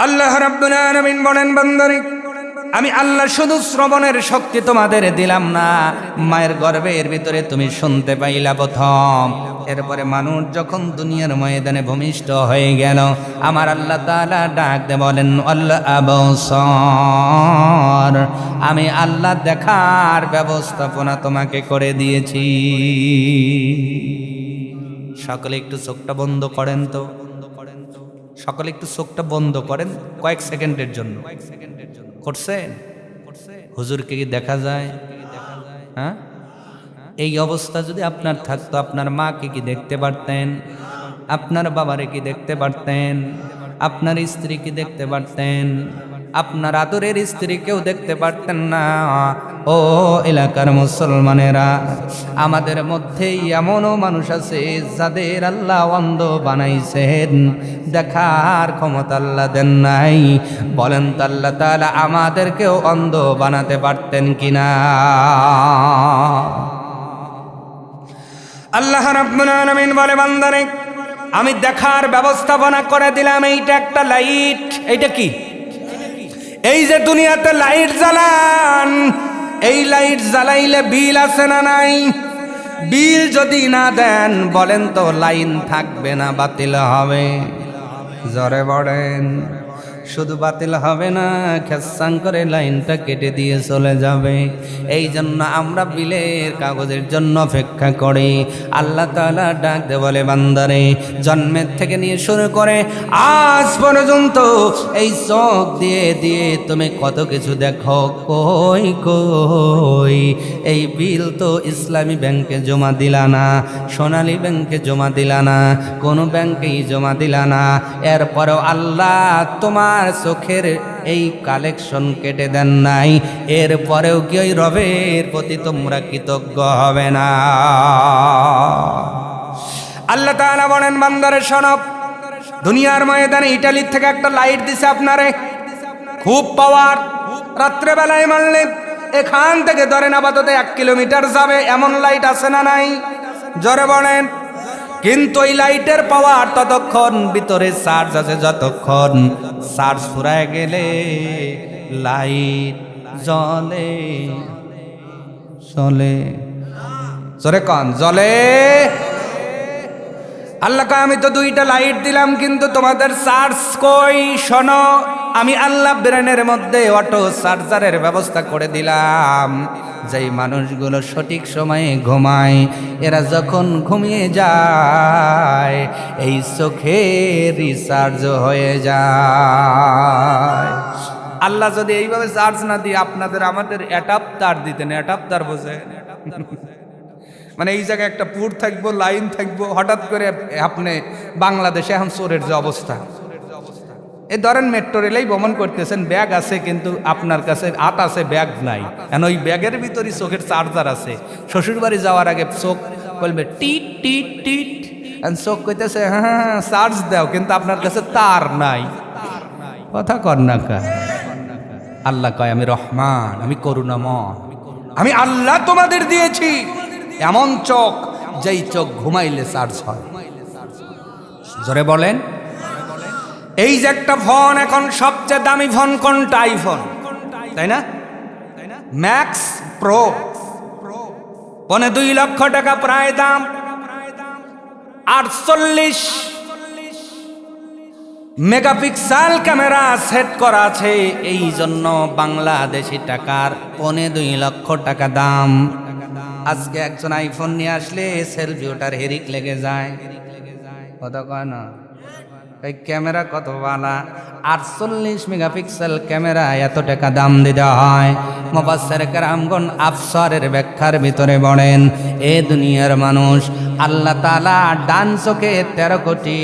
আল্লাহ রাব্বুল আলামিন বলেন, বান্দারে আমি আল্লাহ শুধু শ্রবণের শক্তি তোমাদের দিলাম না, মায়ের গর্ভের ভিতরে তুমি শুনতে পাইলা প্রথম। এরপরে মানুষ যখন দুনিয়ার ময়দানে ভূমিষ্ঠ হয়ে গেল, আমার আল্লাহ তাআলা ডাক দিয়ে বলেন, আল্লাহ আবসার, আমি আল্লাহ দেখার ব্যবস্থাপনা তোমাকে করে দিয়েছি। সকলে একটু চোখটা বন্ধ করেন তো, সকলে একটু চোখটা বন্ধ করেন কয়েক সেকেন্ডের জন্য। করছেন? হুজুরকে কি দেখা যায়? হ্যাঁ, এই অবস্থা যদি আপনার থাকতো, আপনার মাকে কি দেখতে পারতেন? আপনার বাবারে কি দেখতে পারতেন? আপনার স্ত্রীকে দেখতে পারতেন? আপনার আদরের স্ত্রীকেও দেখতে পারতেন না। ও এলাকার মুসলমানেরা, আমাদের মধ্যেই এমনও মানুষ আছে যাদের আল্লাহ অন্ধ বানাইছেন, দেখার ক্ষমতা আল্লাহ দেন নাই। বলেন তো আল্লাহ তাআলা আমাদেরকেও অন্ধ বানাতে পারতেন কিনা? আল্লাহ রাব্বুল আলামিন বলে, বান্দারে আমি দেখার ব্যবস্থাপনা করে দিলাম। এইটা একটা লাইট। এইটা কি? এই যে দুনিয়াতে লাইট জ্বালান, এই লাইট জ্বালাইলে বিল আছে না নাই? বিল যদি না দেন, বলেন তো লাইন থাকবে না বাতিল হবে? জোরে বলেন। শুধু বাতিল হবে না, খেসাং করে লাইনটা কেটে দিয়ে চলে যাবে। এই জন্য আমরা বিলের কাগজের জন্য অপেক্ষা করি। আল্লাহ তাআলা ডাক দে বলে, বান্দারে জন্মের থেকে নিয়ে শুরু করে আজ পর্যন্ত এই চোখ দিয়ে দিয়ে তুমি কত কিছু দেখো, কই কই এই বিল তো ইসলামী ব্যাংকে জমা দিলা না, সোনালী ব্যাংকে জমা দিলা না, কোনো ব্যাংকেই জমা দিলা না। এরপরেও আল্লাহ তোমার চোখের এই কালেকশন কেটে দেন নাই। এরপরেও কি ওই রবের প্রতি তোমরা কৃতজ্ঞ হবে না? আল্লাহ তাআলা বলেন, বান্দারে শোনো, দুনিয়ার ময়দানে ইটালির থেকে একটা লাইট দিছে আপনারে, খুব পাওয়ার। রাত্রেবেলায় মারলে এখান থেকে ধরেন আপাতত 1 কিলোমিটার যাবে, এমন লাইট আছে না নাই? জোরে বলেন। কিন্তু এই লাইটের পাওয়ার ততক্ষণ ভিতরে চার্জ আছে, যতক্ষণ চার্জ ফুরায় গেলে লাইট জ্বলে। চলে জোরে কন, জ্বলে। আল্লাহ কয়, আমি তো 2টা লাইট দিলাম, কিন্তু তোমাদের চার্জ কই? শোনো, আমি আল্লাহ ব্রেনের মধ্যে অটো চার্জারের ব্যবস্থা করে দিলাম। যেই মানুষগুলো সঠিক সময়ে ঘুমায়, এরা যখন ঘুমিয়ে যায় এই চোখে রিচার্জ হয়ে যায়। আল্লাহ যদি এইভাবে চার্জ না দিয়ে আপনাদের আমাদের অ্যাডাপ্টার দিতেন, অ্যাডাপ্টার বোঝে, মানে এই জায়গায় একটা পুর থাকবো, লাইন থাকবো, হঠাৎ করে আপনি বাংলাদেশে এখন চোরের যে অবস্থা, এই ধরেন মেট্রো রেলেই ভ্রমণ করতেছেন, ব্যাগ আছে কিন্তু আপনার কাছে হাত আছে, ব্যাগ নাই। কারণ ওই ব্যাগের ভিতরই চোখের চার্জার আছে। শ্বশুরবাড়ি যাওয়ার আগে চোখ বলবে টিট টিট টিট, চোখ কইতেছে হ্যাঁ চার্জ দাও, কিন্তু আপনার কাছে তার নাই। কথা কর না কা? আল্লাহ কয়, আমি রহমান, আমি করুণাময়, আমি আল্লাহ তোমাদের দিয়েছি এমন চোখ, যেই চোখ ঘুমাইলে চার্জ হয়। জোরে বলেন। এই যে একটা ফোন, এখন সবচেয়ে দামি ফোন কোনটা? আইফোন, তাই না? ম্যাক্স প্রো, 2.25 লক্ষ টাকা প্রায় দাম। 48 মেগাপিক্সেল ক্যামেরা সেট করা আছে, এই জন্য বাংলাদেশি টাকার 2.25 লক্ষ টাকা দাম। আজকে একজন আইফোন নিয়ে আসলে সেলফি ওটার হেরিক লেগে যায়। কথা কয় না? এই ক্যামেরা কত বালা, 48 মেগাপিক্সেল ক্যামেরা, এত টাকা দাম দিতে হয়। মুফাসসির কেরামগণ আফসারের ব্যাখ্যার ভিতরে বলেন, এ দুনিয়ার মানুষ, আল্লাহ তাআলা ডান চোখে 13 কোটি,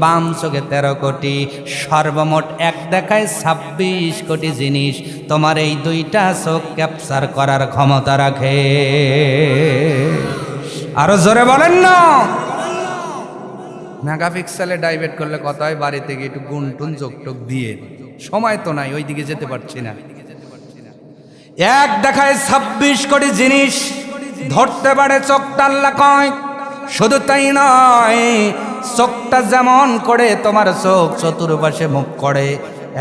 বাম চোখে 13 কোটি, সর্বমোট এক দেখায় 26 কোটি জিনিস তোমার এই 2টা চোখ ক্যাপচার করার ক্ষমতা রাখে। আরো জোরে বলেন না। মেগাপিক্সেলে ডাইভেট করলে কত হয়? বাড়িতে গিয়ে একটু গুনটুন চোখ দিয়ে, সময় তো নাই, ওই দিকে যেতে পারছি না। এক দেখায় 26 কোটি জিনিস ধরতে পারে চোখটা, আল্লাহ কয়। শুধু তাই নয়, চোখটা যেমন করে তোমার চোখ চতুর্পাশে মুখ করে,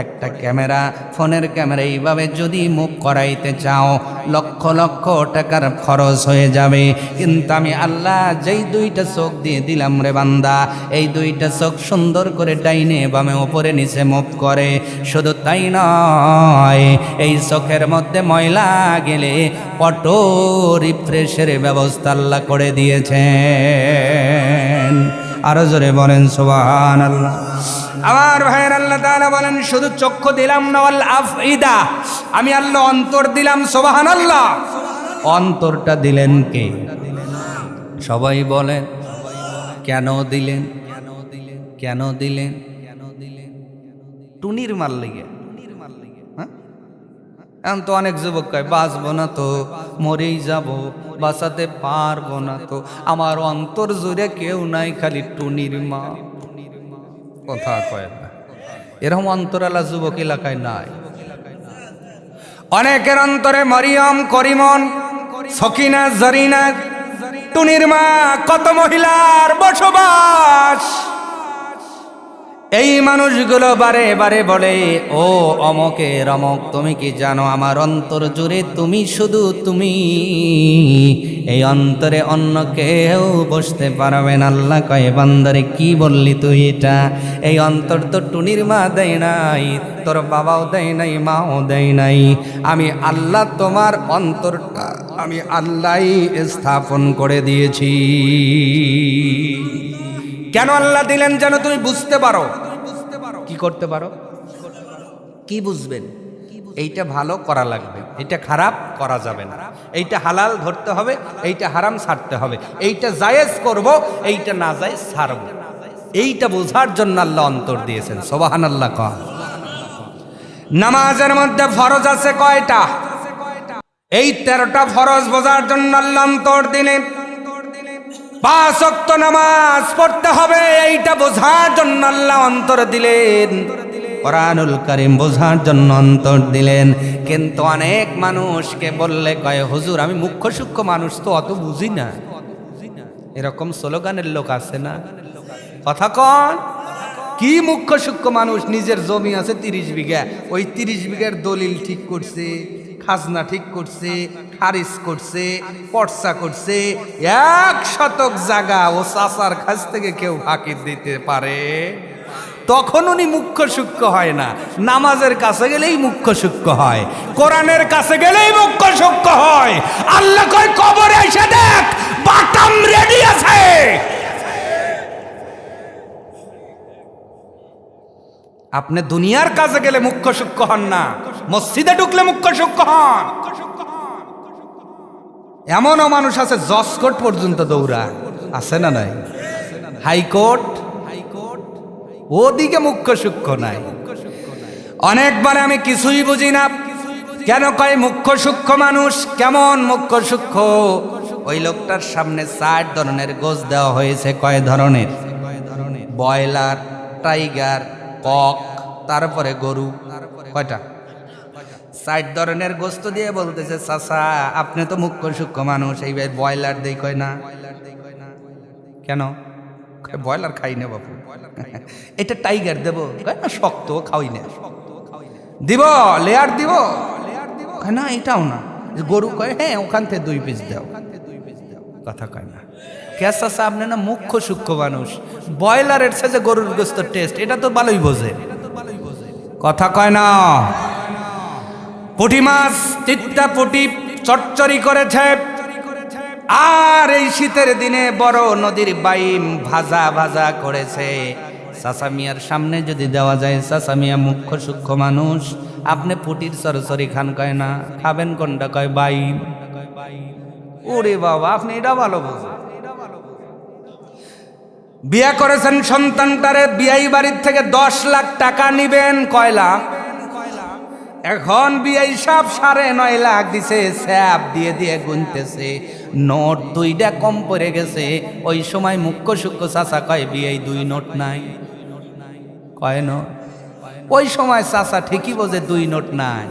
একটা ক্যামেরা, ফোনের ক্যামেরা এইভাবে যদি মুখ করাইতে চাও লক্ষ লক্ষ টাকার খরচ হয়ে যাবে। কিন্তু আমি আল্লাহ যেই দুইটা চোখ দিয়ে দিলাম রে বান্দা, এই দুইটা চোখ সুন্দর করে ডাইনে বামে ওপরে নিচে মুভ করে। শুধু তাই নয়, এই চোখের মধ্যে ময়লা গেলে অটো রিফ্রেশের ব্যবস্থা আল্লাহ করে দিয়েছেন। আরো জোরে বলেন সুবহানাল্লাহ। আমার ভাইয়ের আল্লাহ তাআলা বলেন শুধু চক্ষু দিলাম না, ওয়াল আফইদা, আমি আল্লাহ অন্তর দিলাম। সুবহানাল্লাহ। অন্তরটা দিলেন কে? সবাই বলেন কেন দিলেন? কেন দিলেন? টুনির মাল লেগে। এখন তো অনেক যুবক কয় বাঁচবো না তো, মরেই যাব, বাঁচাতে পারবো না তো, আমার অন্তর জুড়ে কেউ নাই, খালি টুনির মা। কথা কয় না, এরকম অন্তরালা যুবক এলাকায় নাই। অনেকের অন্তরে মরিয়ম, করিমন, সকিনা, জরিনা, টুনির মা, কত মহিলার বসবাস। এই মানুষগুলো বারে বারে বলে, ও অমকের অমক, তুমি কি জানো আমার অন্তর জুড়ে তুমি, শুধু তুমি, এই অন্তরে অন্য কেউ বসতে পারবে না। আল্লাহ কয় বান্দারে কি বললি তুই এটা? এই অন্তর তো টুনির মা দেয় নাই, তোর বাবাও দেয় নাই, মাও দেয় নাই, আমি আল্লাহ তোমার অন্তরটা আমি আল্লাহই স্থাপন করে দিয়েছি। কেন আল্লাহ দিলেন? যেন তুমি বুঝতে পারো। কি করতে পারো? কি বুঝবেন? এইটা ভালো করা লাগবে, এইটা খারাপ করা যাবে না, এইটা হালাল ধরতে হবে, এইটা হারাম ছাড়তে হবে, এইটা জায়েজ করব, এইটা না জায়েজ ছাড়ব। এইটা বোঝার জন্য আল্লাহ অন্তর দিয়েছেন। সুবহানাল্লাহ। কয় নামাজের মধ্যে ফরজ আছে কয়টা? এই 13টা ফরজ বোঝার জন্য আল্লাহ অন্তর দিলেন। 5 ওয়াক্ত নামাজ পড়তে হবে, এইটা বোঝার জন্য আল্লাহ অন্তর দিলেন। কোরআনুল কারীম বোঝার জন্য অন্তর দিলেন। কিন্তু অনেক মানুষকে বললে কয় হুজুর আমি মুখ্য সূক্ষ্ম মানুষ তো অত বুঝি না, এরকম স্লোগানের লোক আছে না? কথা কন, কি মুখ্য সূক্ষ্ম মানুষ? নিজের জমি আছে 30 বিঘা, ওই 30 বিঘার দলিল ঠিক করছে, খাজনা ঠিক করছে, খারিজ করছে, পর্চা করছে, 1 শতক জায়গা ও চাচার কাছ থেকে কেউ ফাঁকি দিতে পারে? তখন উনি মুখ্য সূক্ষ্ম হয় না। নামাজের কাছে গেলেই মুখ্য সূক্ষ্ম হয়, কোরআনের কাছে গেলেই মুখ্য সূক্ষ্ম হয়। আল্লাহ কয় কবরে এসে দেখ বাটাম রেডি আছে। আপনি দুনিয়ার কাছে গেলে মুখ্য সূক্ষ্ম হন না, মসজিদে ঢুকলে মুখ্য সূক্ষ্ম হন। এমনও মানুষ আছে জজ কোর্ট পর্যন্ত দৌড়ায়, আছে না নাই? হাইকোর্ট, ওদিকে মুখ্য সূক্ষ্ম নাই। অনেকবার আমি কিছুই বুঝি না, কেন কয় মুখ্য সূক্ষ্ম মানুষ? কেমন মুখ্য সূক্ষ্ম? ওই লোকটার সামনে 4 ধরনের গোশ দেওয়া হয়েছে। কয় ধরনের? ব্রয়লার, টাইগার, কক, তারপরে গরু। কয়টা? 4 ধরনের গোস্ত দিয়ে বলতেছে চাচা আপনি তো মুখ্য সূক্ষ্ম মানুষ, এইবার ব্রয়লার দেই। কয় না। কেন? ব্রয়লার খাই না বাবু। এটা টাইগার দেব? কয় না, শক্ত, খাওয়াই না। দিব লেয়ার দিব? না এটাও না। গরু? কয় হ্যাঁ ওখান থেকে 2 পিস দাও। কথা কয় না। কে চাচা আপনি না মুখ্য সূক্ষ্ম মানুষ, ব্রয়লারের সাথে গরুর গোস্ত টেস্ট এটা তো ভালোই বোঝে। কথা কয় না। পুঁটি মাছ, তিত্তা পুঁটি চচ্চড়ি করেছে, আর এই শীতের দিনে বড় নদীর বাইম ভাজা ভাজা করেছে। চাচা মিয়ার সামনে যদি দেওয়া যায়, চাচা মিয়া মুখ্য সূক্ষ্ম মানুষ, আপনি পুটির চরচরি খান। কয় না। খাবেন কোনটা? কয় বাইম। ওরে বাবা, আপনি এটা ভালো বোঝেন। বিয়া করেছেন, সন্তানটারে বিয়াই বাড়ির থেকে 10 লাখ টাকা নিবেন। কয় লাখ? এখন বিয়াই সব 9.5 লাখ দিছে, স্যাপ দিয়ে দিয়ে গুনতেছে, নোট 2টা কম পড়ে গেছে। ওই সময় মুখ্য সূক্ষ্ম চাচা কয় বিয়াই 2 নোট নাই। কয় নোট? ওই সময় চাচা ঠিকই বোঝে 2 নোট নাই।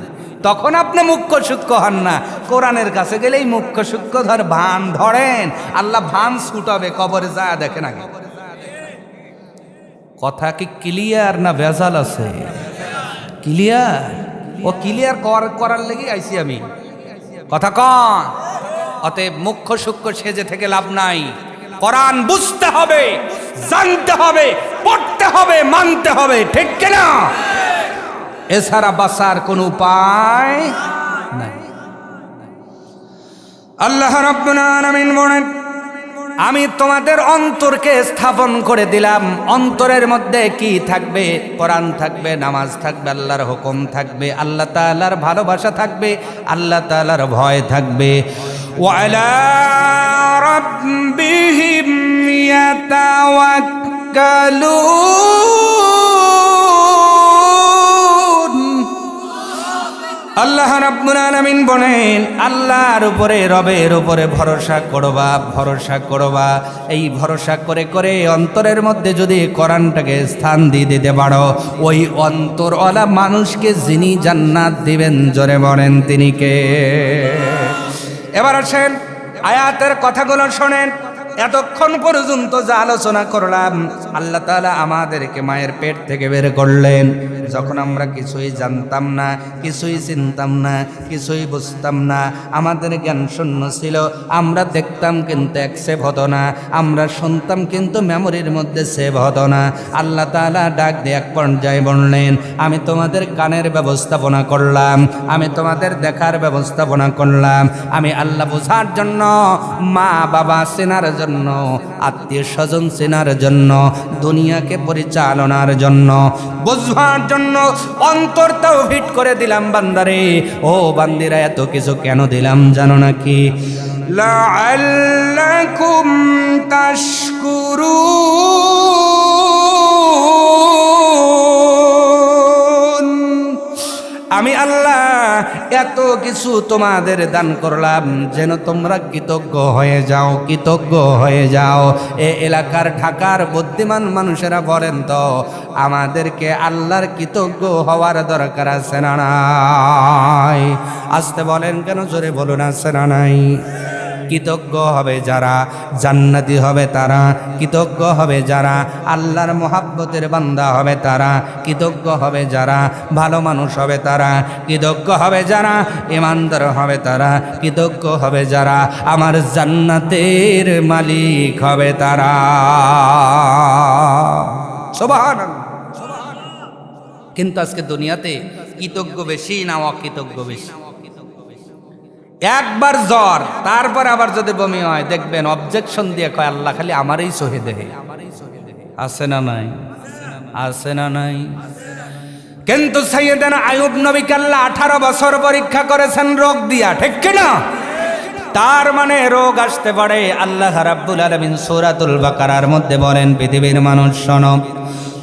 তখন আপনি মুখ্য সূক্ষ্ম হন না। কোরআনের কাছে গেলেই মুখ্য সূক্ষ্ম ভান ধরেন। আল্লাহ ভান ছুটাবে, কবরে যায় দেখেন আগে। কথা কি ক্লিয়ার না ভেজাল আছে? ক্লিয়ার। ও ক্লিয়ার করার লেগে আইছি আমি, কথা কন। অতএব মুখ্য সূক্ষ্ম সেজে থেকে লাভ নাই। কোরআন বুঝতে হবে, জানতে হবে, পড়তে হবে, মানতে হবে, ঠিক কিনা? এছাড়া বাঁচার কোনো উপায় নাই। আল্লাহ রাব্বুল আলামিন বলেন, আমি তোমাদের অন্তরকে স্থাপন করে দিলাম। অন্তরের মধ্যে কি থাকবে? কোরআন থাকবে, নামাজ থাকবে, আল্লাহর হুকুম থাকবে, আল্লাহ তাআলার ভালোবাসা থাকবে, আল্লাহ তাআলার ভয় থাকবে। ওয়ালা রাব্বিহিম ইয়াতাওয়াক্কালুন। আল্লাহ রাব্বুল আলামিন বলেন, আল্লাহর উপরে, রবের উপরে ভরসা করবা, ভরসা করবা। এই ভরসা করে করে অন্তরের মধ্যে যদি কোরআনটাকে স্থান দিয়ে দিতে পারো, ওই অন্তরওয়ালা মানুষকে যিনি জান্নাত দিবেন, জোরে বলেন তিনি কে? এবার আসেন আয়াতের কথাগুলো শোনেন। এতক্ষণ পর্যন্ত যা আলোচনা করলাম, আল্লাহ তাআলা আমাদেরকে মায়ের পেট থেকে বের করলেন যখন আমরা কিছুই জানতাম না, কিছুই চিনতাম না, কিছুই বুঝতাম না, আমাদের জ্ঞান শূন্য ছিল। আমরা দেখতাম কিন্তু অ্যাকসেপ্ট হতো না, আমরা শুনতাম কিন্তু মেমোরির মধ্যে সেভ হতো না। আল্লাহ তাআলা ডাক দিয়ে এক পর্যায়ে বললেন, আমি তোমাদের কানের ব্যবস্থাপনা করলাম, আমি তোমাদের দেখার ব্যবস্থাপনা করলাম, আমি আল্লাহ বোঝার জন্য, মা বাবা চেনার জন্য, আত্মীয় স্বজন চেনার জন্য, দুনিয়াকে পরিচালনার জন্য, বুঝবার জন্য অন্তর তাওহীদ করে দিলাম বান্দারে। ও বান্দিরা, এত কিছু কেন দিলাম জানো নাকি? লাআল্লাকুম তাশকুরুন। আমি আল্লাহ এত কিছু তোমাদের দান করলাম যেন তোমরা কৃতজ্ঞ হয়ে যাও, কৃতজ্ঞ হয়ে যাও। এ এলাকার ঢাকার বুদ্ধিমান মানুষেরা বলেন তো, আমাদেরকে আল্লাহর কৃতজ্ঞ হওয়ার দরকার আছে না নাই? আসতে বলেন কেন, জোরে বলুন, আছে না নাই? কৃতজ্ঞ হবে যারা, জান্নাতি হবে তারা। কৃতজ্ঞ হবে যারা, আল্লাহর মোহাব্বতের বান্দা হবে তারা। কৃতজ্ঞ হবে যারা, ভালো মানুষ হবে তারা। কৃতজ্ঞ হবে যারা, ইমানদার হবে তারা। কৃতজ্ঞ হবে যারা, আমার জান্নাতের মালিক হবে তারা। সুবহানাল্লাহ। কিন্তু আজকে দুনিয়াতে কৃতজ্ঞ বেশি না অকৃতজ্ঞ বেশি? একবার জ্বর, তারপর আবার যদি বমি হয়, দেখবেন অবজেকশন দিয়ে কয়, আল্লাহ খালি আমারই সহে দেহে। আছে না নাই? আছে না নাই? কিন্তু সাইয়েদানা আইয়ুব নবীকে আল্লাহ 18 বছর পরীক্ষা করেছেন রোগ দিয়া, ঠিক কিনা? তার মানে রোগ আসতে পারে। আল্লাহ রাব্বুল আলামিন সূরাতুল বাকারার মধ্যে বলেন, পৃথিবীর মানুষ শোনো,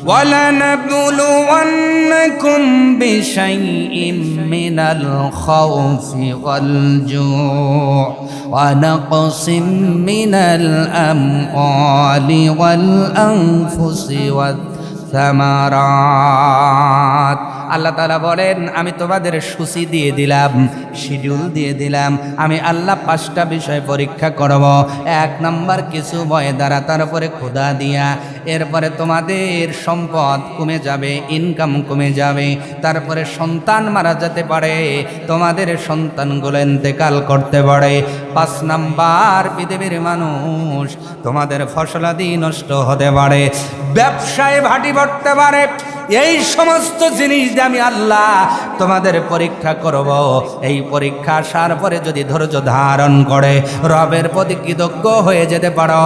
وَلَنَبْلُوَنَّكُمْ بِشَيْءٍ مِّنَ الْخَوْفِ وَالْجُوعِ وَنَقْصٍ مِّنَ الْأَمْوَالِ وَالْأَنفُسِ وَالثَّمَرَاتِ। আল্লাহ তাআলা বলেন, আমি তোমাদের সূচি দিয়ে দিলাম, শিডিউল দিয়ে দিলাম। আমি আল্লাহ 5টা বিষয় পরীক্ষা করব। 1 নাম্বার কিছু ভয় দ্বারা, তারপরে ক্ষুধা দিয়া, এরপরে তোমাদের সম্পদ কমে যাবে, ইনকাম কমে যাবে, তারপরে সন্তান মারা যেতে পারে, তোমাদের সন্তানগুলো ইন্তেকাল করতে পারে। 5 নাম্বার, পৃথিবীর মানুষ তোমাদের ফসলাদি নষ্ট হতে পারে, ব্যবসায় ভাটি পড়তে পারে। এই সমস্ত জিনিস দিয়ে আমি আল্লাহ তোমাদের পরীক্ষা করব। এই পরীক্ষা আসার পরে যদি ধৈর্য ধারণ করে রবের প্রতি কৃতজ্ঞ হয়ে যেতে পারো,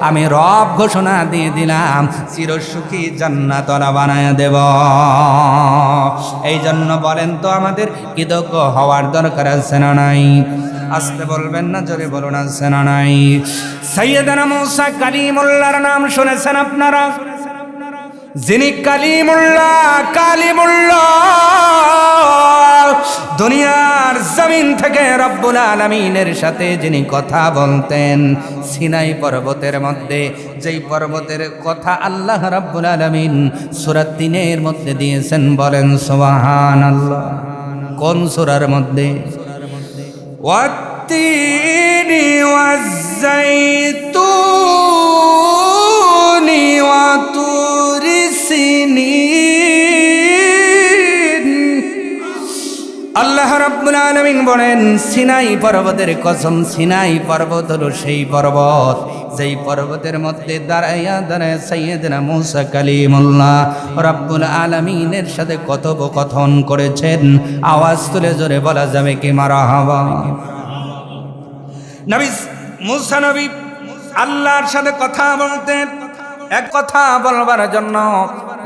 আমি রব ঘোষণা দিয়ে দিলাম, চিরসুখী জান্নাতওয়ালা বানায় দেব। এই জন্য বলেন তো, আমাদের কৃতজ্ঞ হওয়ার দরকার আছে না নাই? আসতে বলবেন না, জোরে বলুন, আছে না নাই? সাইয়েদানা মুসা কালিমুল্লাহর নাম শুনেছেন আপনারা? যিনি কালিমুল্লাহ, দুনিয়ার জমিন থেকে রব্বুল আলামিনের সাথে যিনি কথা বলতেন, সিনাই পর্বতের মধ্যে, যেই পর্বতের কথা আল্লাহ রব্বুল আলামিন সূরা 3-এর মধ্যে দিয়েছেন, বলেন সুবহানাল্লাহ। কোন সূরার মধ্যে? ওয়াত্তিনি ওয়াজ্জাইতুনি ওয়াতুরি সিনিন রব্বুল আলামিন বলেন, সিনাই পর্বতের কসম, সিনাই পর্বত হলো সেই পর্বত যেই পর্বতের মধ্যে দাঁড়াইয়া দাঁড়ায় সাইয়েদনা মূসা কালিমুল্লাহ রব্বুল আলামিনের সাথে কথোপকথন করেছেন। আওয়াজ তুলে জোরে বলা যাবে কি মারহাবা। নবী মূসা নবী আল্লাহর সাথে কথা বলতেন। এক কথা বলবার জন্য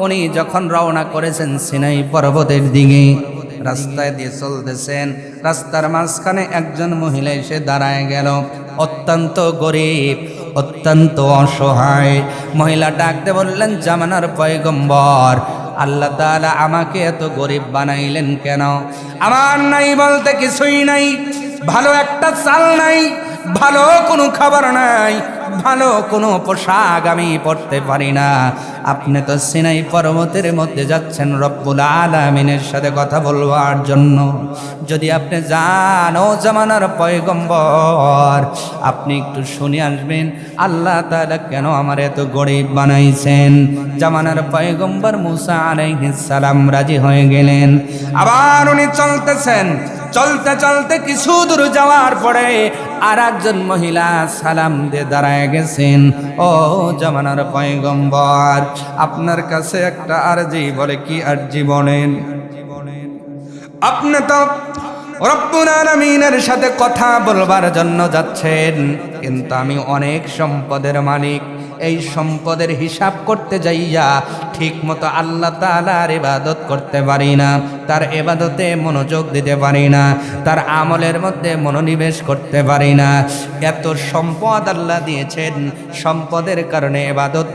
উনি যখন রওনা করেছেন সিনাই পর্বতের দিকে, রাস্তায় দিয়ে চলতেছেন, রাস্তার মাঝখানে একজন মহিলা এসে দাঁড়ায় গেল, অত্যন্ত গরিব, অত্যন্ত অসহায়। মহিলা ডাকতে বললেন, জামানার পয়গম্বর, আল্লাহ তাআলা আমাকে এত গরিব বানাইলেন কেন? আমার নাই বলতে কিছুই নাই, ভালো একটা চাল নাই, ভালো কোনো খাবার নাই, ভালো কোনো পোশাক আমি পরতে পারি না। আপনি তো সিনাই পর্বতের মধ্যে যাচ্ছেন রব্বুল আলামিনের সাথে কথা বলবার জন্য। যদি আপনি যান, ও জামানার পয়গম্বর, আপনি একটু শুনে আসবেন আল্লাহ তাআলা কেন আমার এত গরিব বানাইছেন। জামানার পয়গম্বর মূসা আলাইহিস সালাম রাজি হয়ে গেলেন। আবার উনি চলতেছেন, চলতে চলতে কিছু দূর যাওয়ার পরে আর একজন মহিলা সালাম দিয়ে দাঁড়ায় গেছেন। ও জামানার পয়গম্বর, আপনার কাছে একটা আরজি। বলে, কি আরজি বলেন? আপনি তো রব্বুল আলামিনের সাথে কথা বলবার জন্য যাচ্ছেন, কিন্তু আমি অনেক সম্পদের মালিক। এই সম্পদের হিসাব করতে যাইয়া ঠিক মতো আল্লাহ তাআলার ইবাদত করতে পারি না, তার ইবাদতে মনোযোগ দিতে পারি না, তার আমলের মধ্যে মনোনিবেশ করতে পারি না। এত সম্পদ আল্লাহ দিয়েছেন, সম্পদের কারণে ইবাদত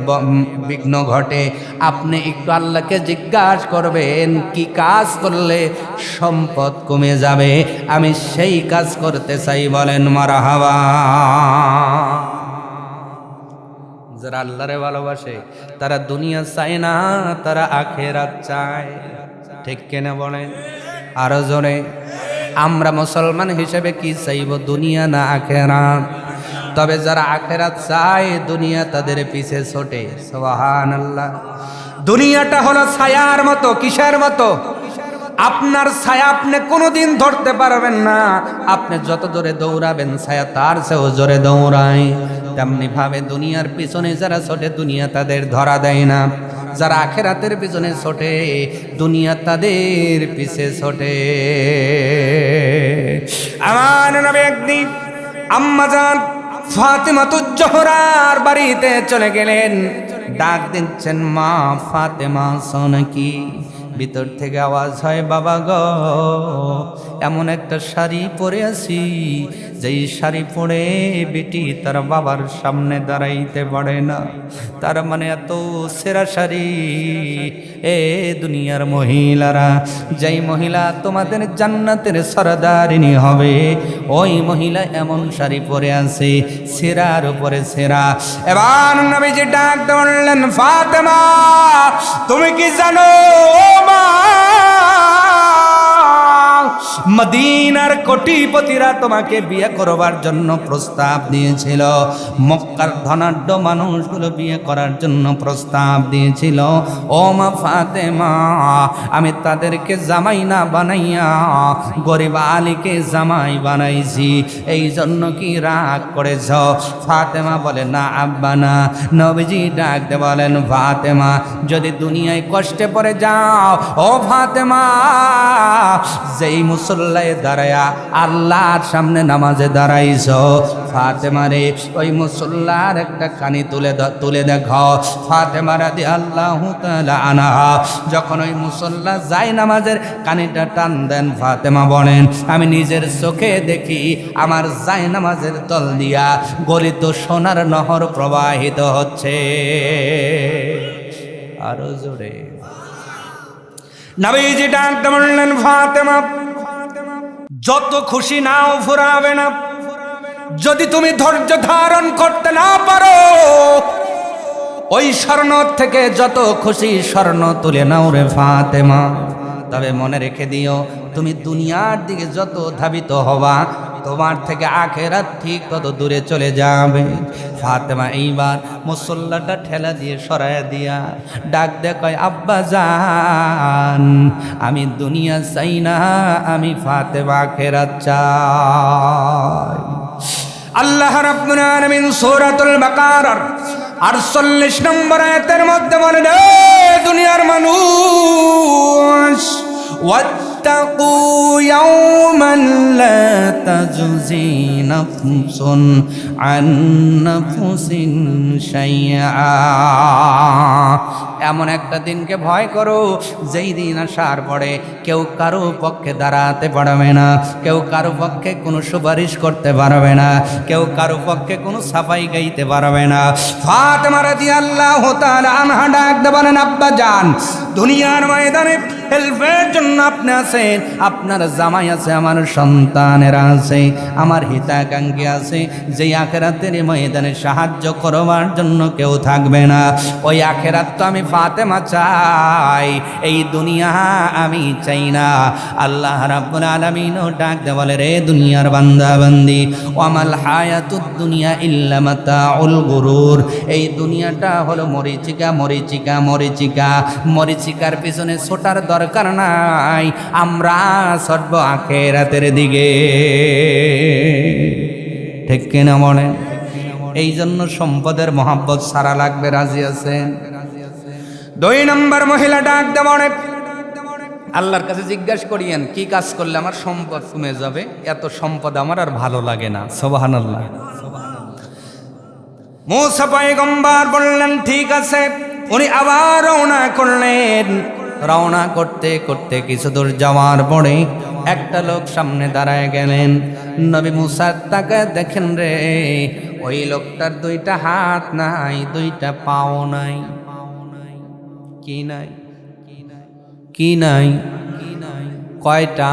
বিঘ্ন ঘটে। আপনি একটু আল্লাহকে জিজ্ঞাসা করবেন কি কাজ করলে সম্পদ কমে যাবে, আমি সেই কাজ করতে চাই। বলেন মারহাবা। যারা আল্লাহরে ভালোবাসে তারা দুনিয়া চায় না, তারা আখিরাত চায়। ঠিক কিনা বলেন? আরো জোরে। আমরা মুসলমান হিসেবে কি চাইব, দুনিয়া না আখিরাত? তবে যারা আখিরাত চায়, দুনিয়া তাদের পিছে ছোটে। সুবহানাল্লাহ। দুনিয়াটা হলো ছায়ার মতো। কিসের মতো? আপনার ছায়া আপনি কোনোদিন ধরতে পারবেন না। আপনি যত জোরে দৌড়াবেন, ছায়া তার চেয়েও জোরে দৌড়ায়। তেমনি ভাবে দুনিয়ার পিছনে যারা ছোটে, দুনিয়া তাদের ধরা দেয় না। যারা আখিরাতের পিছনে ছোটে, দুনিয়া তাদের পিছে ছোটে। আমার নবী একদিন আম্মাজান ফাতেমাতুজ জোহরার বাড়িতে চলে গেলেন। ডাক দিচ্ছেন, মা ফাতেমা সোনাকি। ভিতর থেকে আওয়াজ হয়, বাবা গো, এমন একটা শাড়ি পরে আছি, যেই শাড়ি পরে বেটি তার বাবার সামনে দাঁড়াইতে পারে না। তার মানে এত সেরা শাড়ি। এ দুনিয়ার মহিলারা, যেই মহিলা তোমাদের জান্নাতের সরদারিনী হবে, ওই মহিলা এমন শাড়ি পরে আছে, সেরার উপরে সেরা। এবার নবীজি ডাক ধরলেন, ফাতেমা, তুমি কি জানো মদিনার কোটিপতিরা তোমাকে বিয়ে করবার জন্য প্রস্তাব দিয়েছিল? মক্কার ধনাঢ্য মানুষগুলো বিয়ে করার জন্য প্রস্তাব দিয়েছিল। ও মা ফাতেমা, আমি তাদেরকে জামাই না বানাইয়া গরিব আলীকে জামাই বানাইছি। এই জন্য কি রাগ করেছ? ফাতেমা বলে, না আব্বা না। নবীজি ডাকতে বলেন, ফাতেমা, যদি দুনিয়ায় কষ্টে পড়ে যাও, ও ফাতেমা, যেই মুসল্লায় দাঁড়ায়া আল্লাহর সামনে নামাজে দাঁড়াইছ, ফাতেমা রে, ওই মুসল্লার একটা কানি তুলে দেখো। ফাতেমা রাদিয়াল্লাহু তাআলা আনহা যখন ওই মুসল্লা যায় নামাজের কানিটা টান দেন, ফাতেমা বলেন, আমি নিজের চোখে দেখি আমার যায় নামাজের তল দিয়া গলিত সোনার নহর প্রবাহিত হচ্ছে। আরো জোরে। নবীজি ডাকতে বললেন, ফাতেমা, যত খুশি নাও ফুরাবে না। যদি তুমি ধৈর্য ধারণ করতে না পারো, ওই স্বর্ণ থেকে যত খুশি স্বর্ণ তুলে নাও রে ফাতেমা। তবে মনে রেখে দিও, তুমি দুনিয়ার দিকে যত ধাবিত হবা তোমার থেকে আখেরাত ঠিক তত দূরে চলে যাবে। ফাতেমা এইবার মুসল্লাটা ঠেলা দিয়ে সরায়া দিয়া ডাক দেয়, কয় আব্বা জান, আমি দুনিয়া চাই না, আমি ফাতেমা আখেরাত চাই। আল্লাহ রাব্বুল আলামিন সূরাতুল বাকারার ৪৮ নম্বর আয়াতের মধ্যে বলেন, দুনিয়ার মানুষ, ওয়াত্তাকু ইয়াওমান লা তাজজি নাফসুন আন নাফসিন শাইআ। এমন একটা দিনকে ভয় করো যেই দিন আসার পরে কেউ কারো পক্ষে দাঁড়াতে পারবে না, কেউ কারো পক্ষে কোনো সুপারিশ করতে পারবে না, কেউ কারো পক্ষে কোনো সাফাই গাইতে পারবে না। ফাতেমা রাদিয়াল্লাহু তাআলা আনহা ডাক দিয়ে বলেন, আব্বা জান, দুনিয়ার ময়দানে হেল্পের জন্য আপনি আছেন, আপনার জামাই আছে, আমার সন্তানেরা আছে, আমার হিতাকাঙ্ক্ষী আছে, যেই আখেরাতের ময়দানে সাহায্য করবার জন্য কেউ থাকবে না, ওই আখেরাত তো আমি ফাতেমা চাই, এই দুনিয়া আমি চাই না। আল্লাহ রাব্বুল আলামিনও ডাক দিয়ে বলে, রে দুনিয়ার বান্দা বান্দি, ওয়ামাল হায়াতুদ দুনিয়া ইল্লা মাতাউল গুরুর, এই দুনিয়াটা হলো মরিচিকা মরিচিকা মরিচিকা, মরিচিকার পিছনে ছোটার দরকার নাই, আমরা ছুটব আখেরাতের দিকে। ঠিক কিনা বলেন? এই জন্য সম্পদের মহাব্বত সারা লাগবে। রাজি আছেন? ২ নম্বর মহিলা ডাক দেয় বলে, আল্লাহর কাছে জিজ্ঞাসা করিয়েন কি কাজ করলে আমার সম্পদ কমে যাবে, এত সম্পদ আমার আর ভালো লাগে না। সুবহানাল্লাহ। মুসা পয়গম্বর বললেন ঠিক আছে। উনি আবার রওনা করলেন। রওনা করতে করতে কিছু দূর যাওয়ার পরে একটা লোক সামনে দাঁড়ায় গেলেন। নবী মুসা তাকে দেখেন, রে ওই লোকটার 2টা হাত নাই, 2টা পাও নাই। কি নাই? কি নাই? কয়টা?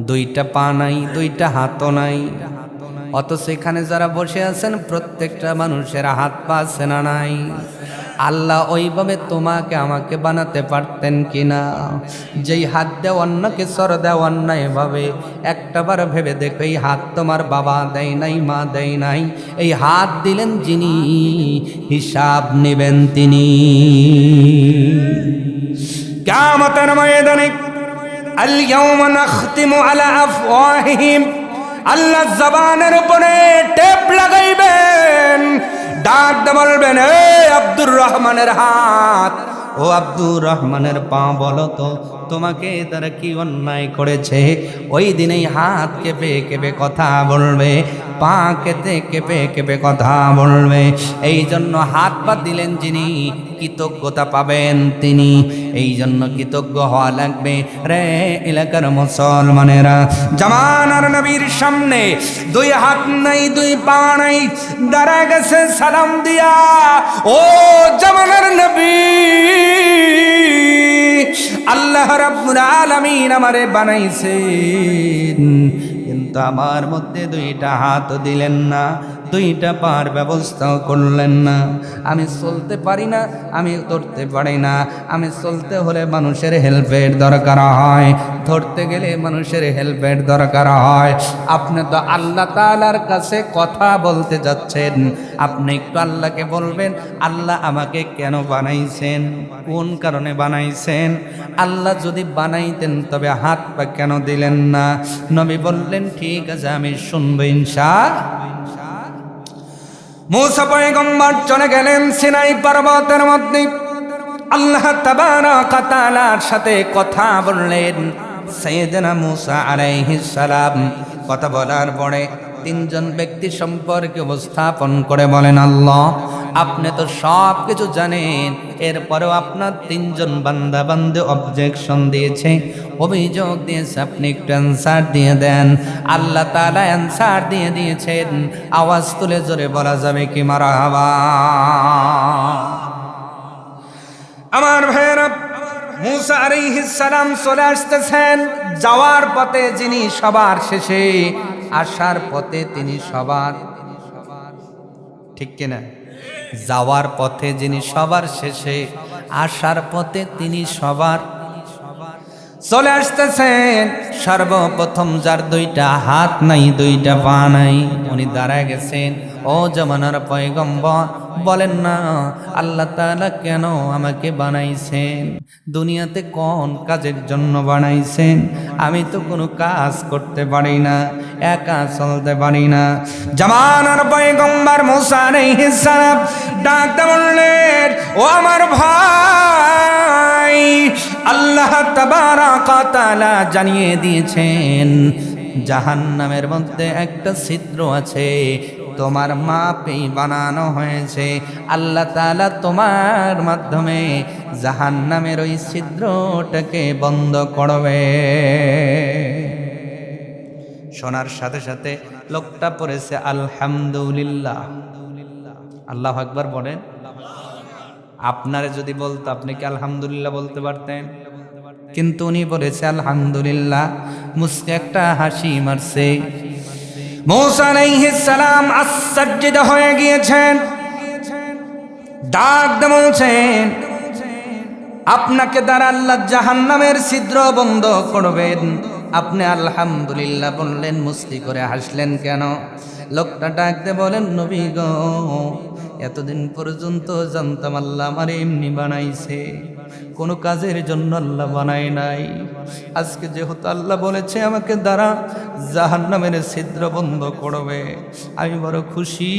2টা পা নাই, 2টা হাতও নাই। অথচ এখানে যারা বসে আছেন প্রত্যেকটা মানুষের হাত পা আছে না নাই? আল্লাহ ওইভাবে তোমাকে আমাকে বানাতে পারতেন কিনা? যেই হাত দেও অন্যকে সর দেও অন্যায় ভাবে, একটাবার ভেবে দেখো এই হাত তোমার বাবা দেয় নাই, মা দেয় নাই, এই হাত দিলেন যিনি, হিসাব নেবেন তিনি। কিয়ামতের ময়দানে আল ইয়াউমা নাখতিমু আলা আফওয়াহিহিম, আল্লাহ জবানের উপরে টেপ লাগাইবেন, ডাক দিয়ে বলবেন, এ আব্দুর রহমানের হাত, ও আব্দুর রহমানের পা, বলো তো তোমাকে তারা কি অন্যায় করেছে? ওই দিনেই হাত কেঁপে কেঁপে কথা বলবে, পা কেঁপে কেঁপে কেঁপে কথা বলবে। এই জন্য হাত পা দিলেন যিনি, কৃতজ্ঞতা পাবেন তিনি। এই জন্য কৃতজ্ঞ হওয়া লাগবে। রে এলাকার মুসলমানেরা, জামানার নবীর সামনে 2 হাত নাই, 2 পা নাই, দাঁড়া গেছে সালাম দিয়া, ও জামানার নবী, আল্লাহ রাব্বুল আলামিন আমারে বানাইছেন, কিন্তু আমার মধ্যে 2টা হাত দিলেন না, 2টা পার ব্যবস্থাও করলেন না। আমি চলতে পারি না, আমি ধরতে পারি না। আমি চলতে হলে মানুষের হেল্পের দরকার হয়, ধরতে গেলে মানুষের হেল্পের দরকার হয়। আপনি তো আল্লাহ তাআলার কাছে কথা বলতে যাচ্ছেন, আপনি একটু আল্লাহকে বলবেন, আল্লাহ আমাকে কেন বানাইছেন, কোন কারণে বানাইছেন? আল্লাহ যদি বানাইতেন তবে হাত পা কেন দিলেন না? নবী বললেন, ঠিক আছে আমি শুনবো ইনশাআল্লাহ। মুসা পয়গম্বর চলে গেলেন সিনাই পর্বতের মধ্যে। আল্লাহ তাবারাকা তাআলার সাথে কথা বললেন। সাইয়েদনা মুসা আলাইহিস সালাম কথা বলার পরে 3জন ব্যক্তি সম্পর্কে উপস্থাপন করে বলেন, আল্লাহ আপনি তো সব কিছু জানেন, এরপরেও আপনার 3জন বান্দা বান্দে অবজেকশন দিয়েছে, অভিযোগ দিয়েছে, আপনি একটু অ্যান্সার দিয়ে দেন। আল্লাহ তাআলা অ্যান্সার দিয়ে দিয়েছেন। আওয়াজ তুলে জোরে বলা যাবে কি মারহাবা? আমার ভাইয়েরা, মুসা আলাইহিস সালাম চলে আসতেছেন। যাওয়ার পথে যিনি সবার শেষে, আসার পথে তিনি সবার, ঠিক কিনা? যাওয়ার পথে যিনি সবার শেষে, আসার পথে তিনি সবার। চলে আসতেছেন। সর্বপ্রথম যার দুইটা হাত নাই, দুইটা পা নাই, উনি দাঁড়ায় গেছেন। ও জামানার পয়গম্বর, বলেন না আল্লাহ তাআলা কেন আমাকে বানাইছেন? দুনিয়াতে কোন কাজের জন্য বানাইছেন? আমি তো কোনো কাজ করতে পারি না, একা চলতে পারি না। জামানার পয়গম্বর মুসা আলাইহিস সালাম ডাকতে বললেন, ও আমার ভাই, আল্লাহ তাবারাকা তাআলা জানিয়ে দিয়েছেন জাহান্নামের মধ্যে একটা ছিদ্র আছে, তোমার মাপেই বানানো হয়েছে। আল্লাহ তাআলা তোমার মাধ্যমে জাহান্নামের ওই ছিদ্রটাকে বন্ধ করবে। শোনার সাথে সাথে লোকটা পড়েছে আলহামদুলিল্লাহ। আল্লাহু আকবার বলেন। আপনারে যদি বলতো, আপনি কি আলহামদুলিল্লাহ বলতে পারতেন? কিন্তু উনি বলেছে আলহামদুলিল্লাহ, মুস্কে একটা হাসি মারছে। মুসা আলাইহিস সালাম আশ্চর্যিত হয়ে গিয়েছেন, ডাক দিয়ে বলছেন, আপনাকে দ্বারা আল্লাহ জাহান্নামের ছিদ্র বন্ধ করবেন, আপনি আলহামদুলিল্লাহ বললেন, মুস্কি করে হাসলেন কেন? লোকটা ডাক দিয়ে বলেন, নবী গো, এতদিন পর্যন্ত জানতাম আল্লাহ আমার এমনি বানাইছে, কোনো কাজের জন্য আল্লাহ বানায় নাই। আজকে যেহেতু আল্লাহ বলেছে আমাকে দ্বারা জাহান্নামের ছিদ্র বন্ধ করবে, আমি বড় খুশি।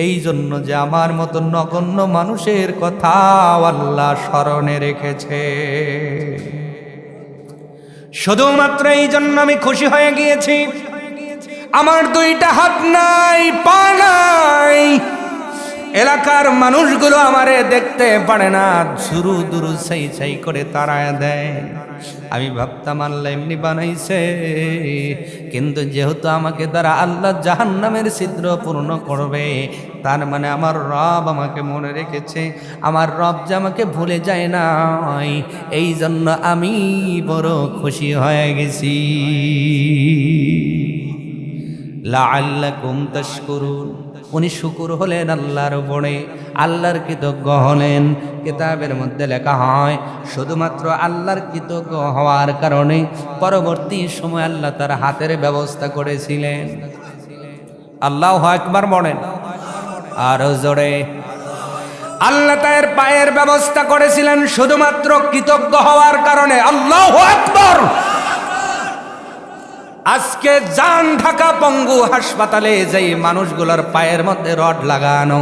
এই জন্য যে আমার মতো নগণ্য মানুষের কথাও আল্লাহ স্মরণে রেখেছে, শুধুমাত্র এই জন্য আমি খুশি হয়ে গিয়েছি। আমার দুইটা হাত নাই, পা নাই, এলাকার মানুষগুলো আমারে দেখতে পারে না, ঝুরু দুরু ছাই ছাই করে তাড়ায় দেয়। আমি ভাবতাম আল্লাহ এমনি বানাইছে, কিন্তু যেহেতু আমাকে দ্বারা আল্লাহ জাহান্নামের ছিদ্র পূর্ণ করবে, তার মানে আমার রব আমাকে মনে রেখেছে, আমার রব যে আমাকে ভুলে যায় না, এই জন্য আমি বড় খুশি হয়ে গেছি। লাআল্লাকুম তাশকুরুন। উনি শুকুর হলেন আল্লাহর উপরে, আল্লাহর কৃতজ্ঞ হলেন। কিতাবের মধ্যে লেখা হয় শুধুমাত্র আল্লাহর কৃতজ্ঞ হওয়ার কারণে পরবর্তী সময় আল্লাহ তার হাতের ব্যবস্থা করেছিলেন। আল্লাহু আকবার বলেন আরো জোরে। আল্লাহ তার পায়ের ব্যবস্থা করেছিলেন শুধুমাত্র কৃতজ্ঞ হওয়ার কারণে। আল্লাহু আকবার। আজকে জান ঢাকা পঙ্গু হাসপাতালে যেই মানুষগুলোর পায়ের মধ্যে রড লাগানো,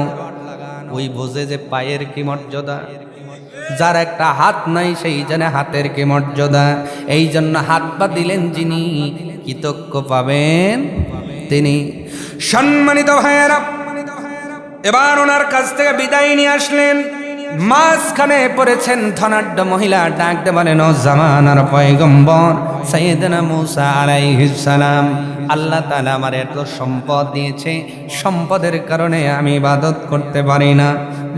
ওই বোঝে যে পায়ের কি মর্যাদা। যার একটা হাত নাই সেই জানে হাতের কি মর্যাদা। এই জন্য হাত পা দিলেন যিনি, কৃতজ্ঞ পাবেন তিনি। সম্মানিত ভাইয়েরা, এবার ওনার কাছ থেকে বিদায় নিয়ে আসলেন। মাঝখানে পড়েছেন ধনাঢ্য মহিলা, ডাকতে বলেন, ও জামানার পয়গম্বর সাইয়েদনা মুসা আলাইহিস সালাম, আল্লাহ তাআলা আমার এত সম্পদ দিয়েছে, সম্পদের কারণে আমি ইবাদত করতে পারি না।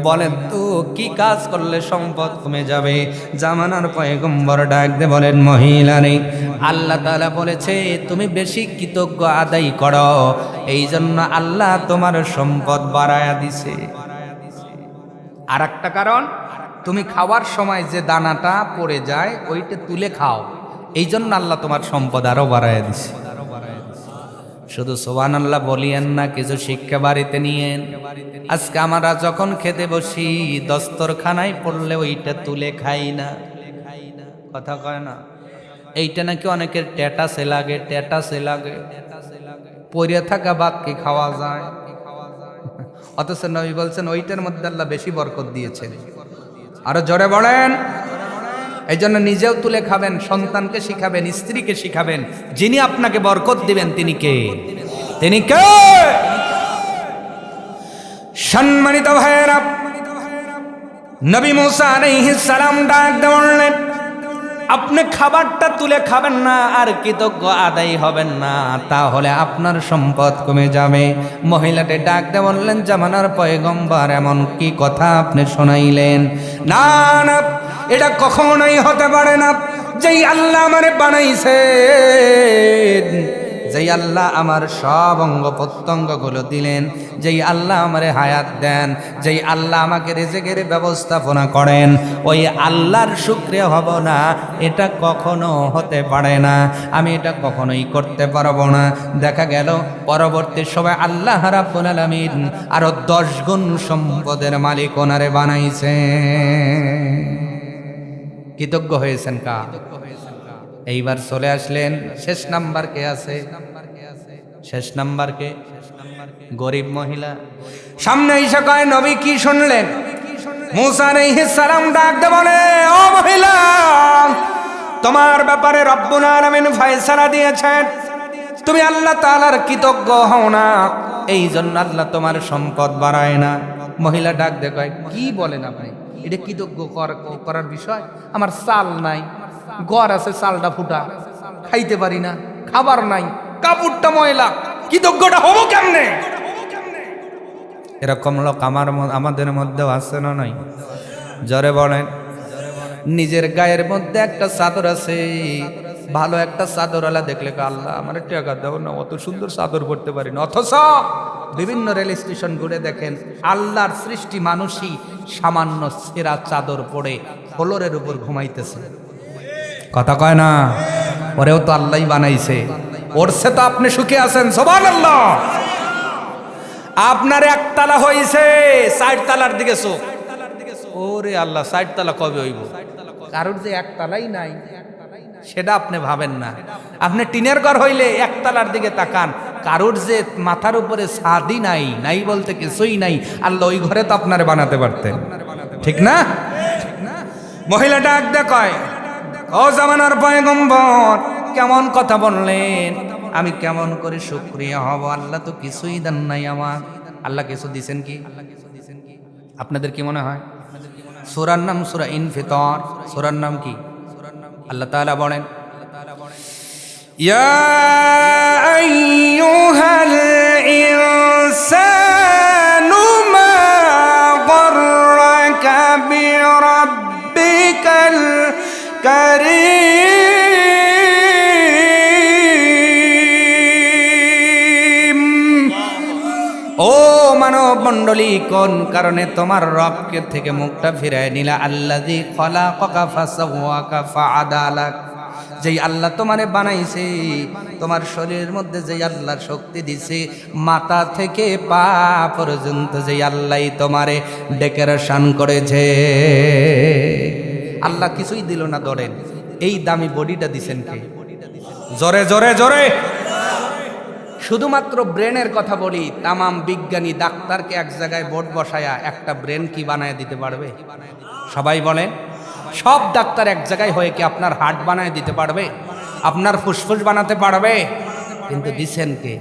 বলেন তো কি কাজ করলে সম্পদ কমে যাবে? জামানার পয়গম্বর ডাকতে বলেন, মহিলা রে, আল্লাহ তাআলা বলেছে তুমি বেশি কৃতজ্ঞ আদায় করো, এই জন্য আল্লাহ তোমার সম্পদ বাড়ায়া দিছে। আর একটা কারণ, তুমি খাওয়ার সময় যে দানাটা পড়ে যায় ওইটা তুলে খাও, এই জন্য আল্লাহ তোমার সম্পদ আরো বাড়ায় দিছে। শুধু সুবহানাল্লাহ বলিয়েন না, কিছু শিক্ষা বাড়িতে নিয়েন। আজকে আমরা যখন খেতে বসি দস্তরখানায় পড়লে ওইটা তুলে খাই না, কথা কয় না। এইটা নাকি অনেকের ট্যাটাসে লাগে, ট্যাটাসে লাগে, পড়ে থাকা বাক্যে খাওয়া যায়। অথচ নবী বলছেন ওইটার মধ্যে আল্লাহ বেশি বরকত দিয়েছেন। আরো জোরে বলেন। এই জন্য নিজেও তুলে খাবেন, সন্তানকে শিখাবেন, স্ত্রীকে শিখাবেন, যিনি আপনাকে বরকত দিবেন তিনি কে? তিনি কে? সম্মানিত ভাইয়েরা, নবী মুসা আলাইহিস সালাম ডাক দিয়ে বললেন, আপনি খাবারটা তুলে খাবেন না আর কৃতজ্ঞ আদায় হবেন না, তাহলে আপনার সম্পদ কমে যাবে। মহিলাটি ডাক দিয়ে বললেন, জামানার পয়গম্বর এমন কি কথা আপনি শোনাইলেন? না না, এটা কখনোই হতে পারে না। যেই আল্লাহ আমারে বানাইছেন, যেই আল্লাহ আমার সব অঙ্গ প্রত্যঙ্গগুলো দিলেন, যেই আল্লাহ আমারে হায়াত দেন, যেই আল্লাহ আমাকে রিজিকের ব্যবস্থাপনা করেন, ওই আল্লাহর শুকরিয়া হব না এটা কখনো হতে পারে না। আমি এটা কখনোই করতে পারবো না। দেখা গেল পরবর্তী সময় আল্লাহ রাব্বুল আলামিন আরো 10 গুণ সম্পদের মালিক ওনারে বানাইছে। কৃতজ্ঞ হয়েছেন কা? এইবার চলে আসলেন শেষ নাম্বার কে আছে? শেষ নাম্বার কে? গরিব মহিলা। সামনে এসে কয়, নবী কি শুনলেন? মুসা আলাইহিস সালাম ডাক দিয়ে বলে, ও মহিলা, তোমার ব্যাপারে রব্বুল আলামিন ফয়সালা দিয়েছেন, তুমি আল্লাহ তাআলার কৃতজ্ঞ হও না, এই জন্য আল্লাহ তোমার সম্পদ বাড়ায় না। মহিলা ডাক দিয়ে কয়, কি বলেন আপনি? এটা কৃতজ্ঞ করার বিষয়? আমার চাল নাই, ঘর আছে চালটা ফুটা, খাইতে পারি না, খাবার নাই, কাপড়টা ময়লা, কৃতজ্ঞটা হবো কেমনে? এরকম লোক আমাদের মধ্যেও আছে না নাই? জোরে বলেন। নিজের গায়ের মধ্যে একটা চাদর আছে, ভালো একটা চাদরওয়ালা দেখলে আল্লাহ আমার টাকা দাও না, অত সুন্দর চাদর পরতে পারি না, অথচ বিভিন্ন রেল স্টেশন ঘুরে দেখেন আল্লাহর সৃষ্টি মানুষই সামান্য ছেঁড়া চাদর পরে ফ্লোরের উপর ঘুমাইতেছে। কথা কয় না? ওরেও তো আল্লাহই বানাইছে, ওরছে তো আপনি সুখে আছেন, সুবহানাল্লাহ। আপনার একতলা হইছে, 60 তালার দিকে চোখ। ওরে আল্লাহ, 60 তালা কবে হইব? কারোর যে একতলাই নাই সেটা আপনি ভাবেন না। আপনি টিনের ঘর হইলে একতলার দিকে তাকান, কারোর যে মাথার উপরে ছাদই নাই, নাই বলতে কিছুই নাই, আল্লাহ ওই ঘরে তো আপনারে বানাতে পারতেন, ঠিক না? মহিলা ডাক দে কয়, ও জামানার পয়গম্বর, কেমন কথা বললেন, আমি কেমন করে শুকরিয়া হব? আল্লাহ তো কিছুই দেন নাই আমার। আল্লাহ কিছু দিছেন কি? আপনাদের কি মনে হয়? সূরার নাম সূরা ইনফিতর। সূরার নাম কি? আল্লাহ তাআলা বলেন, ইয়া আইয়ুহাল ইনসানু মা গররাকা বিরাব্বিকাল কারীম। ও মানব মণ্ডলী, কোন কারণে তোমার রবকে থেকে মুখটা ফিরায় নিলা? আল্লাযী খলাকাকা ফাসাওয়াকা ফাআদালাক, যেই আল্লাহ তোমারে বানাইছে, তোমার শরীরের মধ্যে যেই আল্লাহর শক্তি দিছে, মাথা থেকে পা পর্যন্ত যেই আল্লাহ তোমারে ডেকোরেশন করেছে, আল্লাহ কিছুই দিল না। ধরেন এই দামি বডিটা দিছেন কে? জোরে জোরে জোরে। শুধুমাত্র ব্রেনের কথা বলি, তামাম বিজ্ঞানী ডাক্তারকে এক জায়গায় বোর্ড বসায়া একটা ব্রেন কি বানায় দিতে পারবে? সবাই বলেন, সব ডাক্তার এক জায়গায় হয়ে কি আপনার হার্ট বানায় দিতে পারবে? আপনার ফুসফুস বানাতে পারবে? কিন্তু দিছেন কে?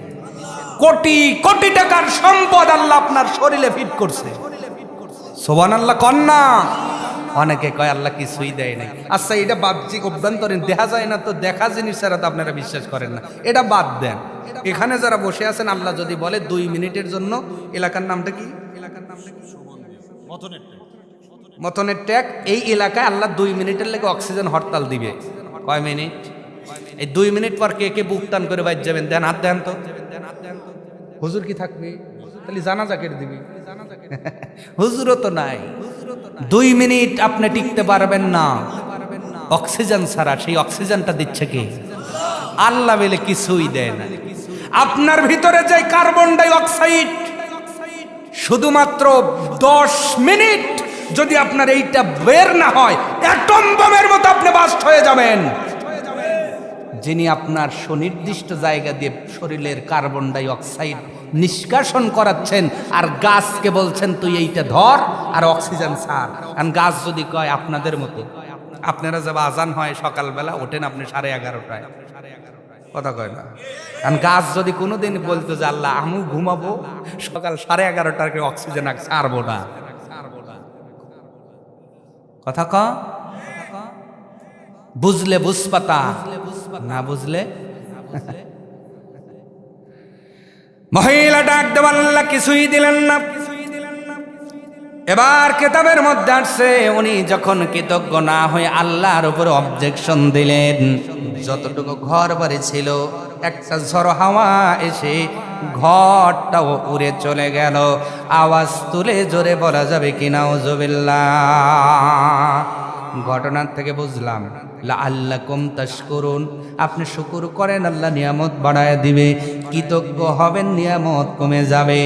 কোটি কোটি টাকার সম্পদ আল্লাহ আপনার শরীরে ফিট করছে। সুবহানাল্লাহ কন্যা। অনেকে কয় আল্লাহ কিছুই দেয় নাই। আচ্ছা, এটা বাহ্যিক অভ্যন্তরীণ দেখা যায় না, তো দেখা জিনিস ছাড়া তো আপনারা বিশ্বাস করেন না, এটা বাদ দেন। এখানে যারা বসে আছেন, আল্লাহ যদি বলে 2 মিনিটের জন্য, এলাকার নামটা কি? মতনের ট্যাগ। এই এলাকায় আল্লাহ 2 মিনিটের লেগে অক্সিজেন হরতাল দিবে। কয় মিনিট? এই 2 মিনিট পর কে কে বুক টান করে বাইর যাবেন? দেন, হাত দেন তো। হুজুর কি থাকবে? খালি জানাজা কেটে দিবি। হুজুরও তো নাই। 2 মিনিট আপনি টিকতে পারবেন না অক্সিজেন ছাড়া। সেই অক্সিজেনটা দিচ্ছে কে? আল্লাহ বলে কিছুই দেয় না। আপনার ভিতরে যে কার্বন ডাই অক্সাইড, শুধুমাত্র 10 মিনিট যদি আপনার এইটা বের না হয়, অ্যাটম বোমের মতো আপনি বাস্ট হয়ে যাবেন। যিনি আপনার সুনির্দিষ্ট জায়গা দিয়ে শরীরের কার্বন ডাই অক্সাইড নিষ্কাশন করাচ্ছেন, আর গাছকে বলছেন তুই এইটা ধর আর অক্সিজেন ছাড়। কারণ গাছ যদি কয় আপনাদের মতো, আপনারা যখন আজান হয় সকালবেলা ওঠেন আপনি 11:30টায়, কথা কয় না। কারণ গাছ যদি কোনোদিন বলতো যে আল্লাহ আমি ঘুমাবো সকাল 11:30টাকে অক্সিজেন ছাড়বো না, কথা ক বুঝলে বুঝপাতা, না বুঝলে। মহিলা ডাক দেওয়ার আল্লাহ কিছুই দিলেন না। এবার কেতাবের মধ্যে আসছে উনি যখন কৃতজ্ঞ না হয়ে আল্লাহর উপরে অবজেকশন দিলেন, যতটুকু ঘর বাড়ি ছিল একটা ঝড় হাওয়া এসে ঘরটাও উড়ে চলে গেল। আওয়াজ তুলে জোরে বলা যাবে কি নাউজুবিল্লাহ। ঘটনার থেকে বুঝলাম লাআল্লাকুম তাশকুরুন, আপনি শুকর করেন আল্লাহ নিয়ামত বাড়ায় দিবে, কৃতজ্ঞ হবেন নিয়ামত কমে যাবে।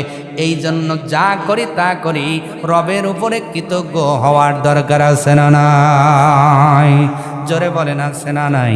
এই জন্য যা করি তা করি রবের উপরে কৃতজ্ঞ হওয়ার দরকার আছে না নাই? জোরে বলেন আছে না নাই?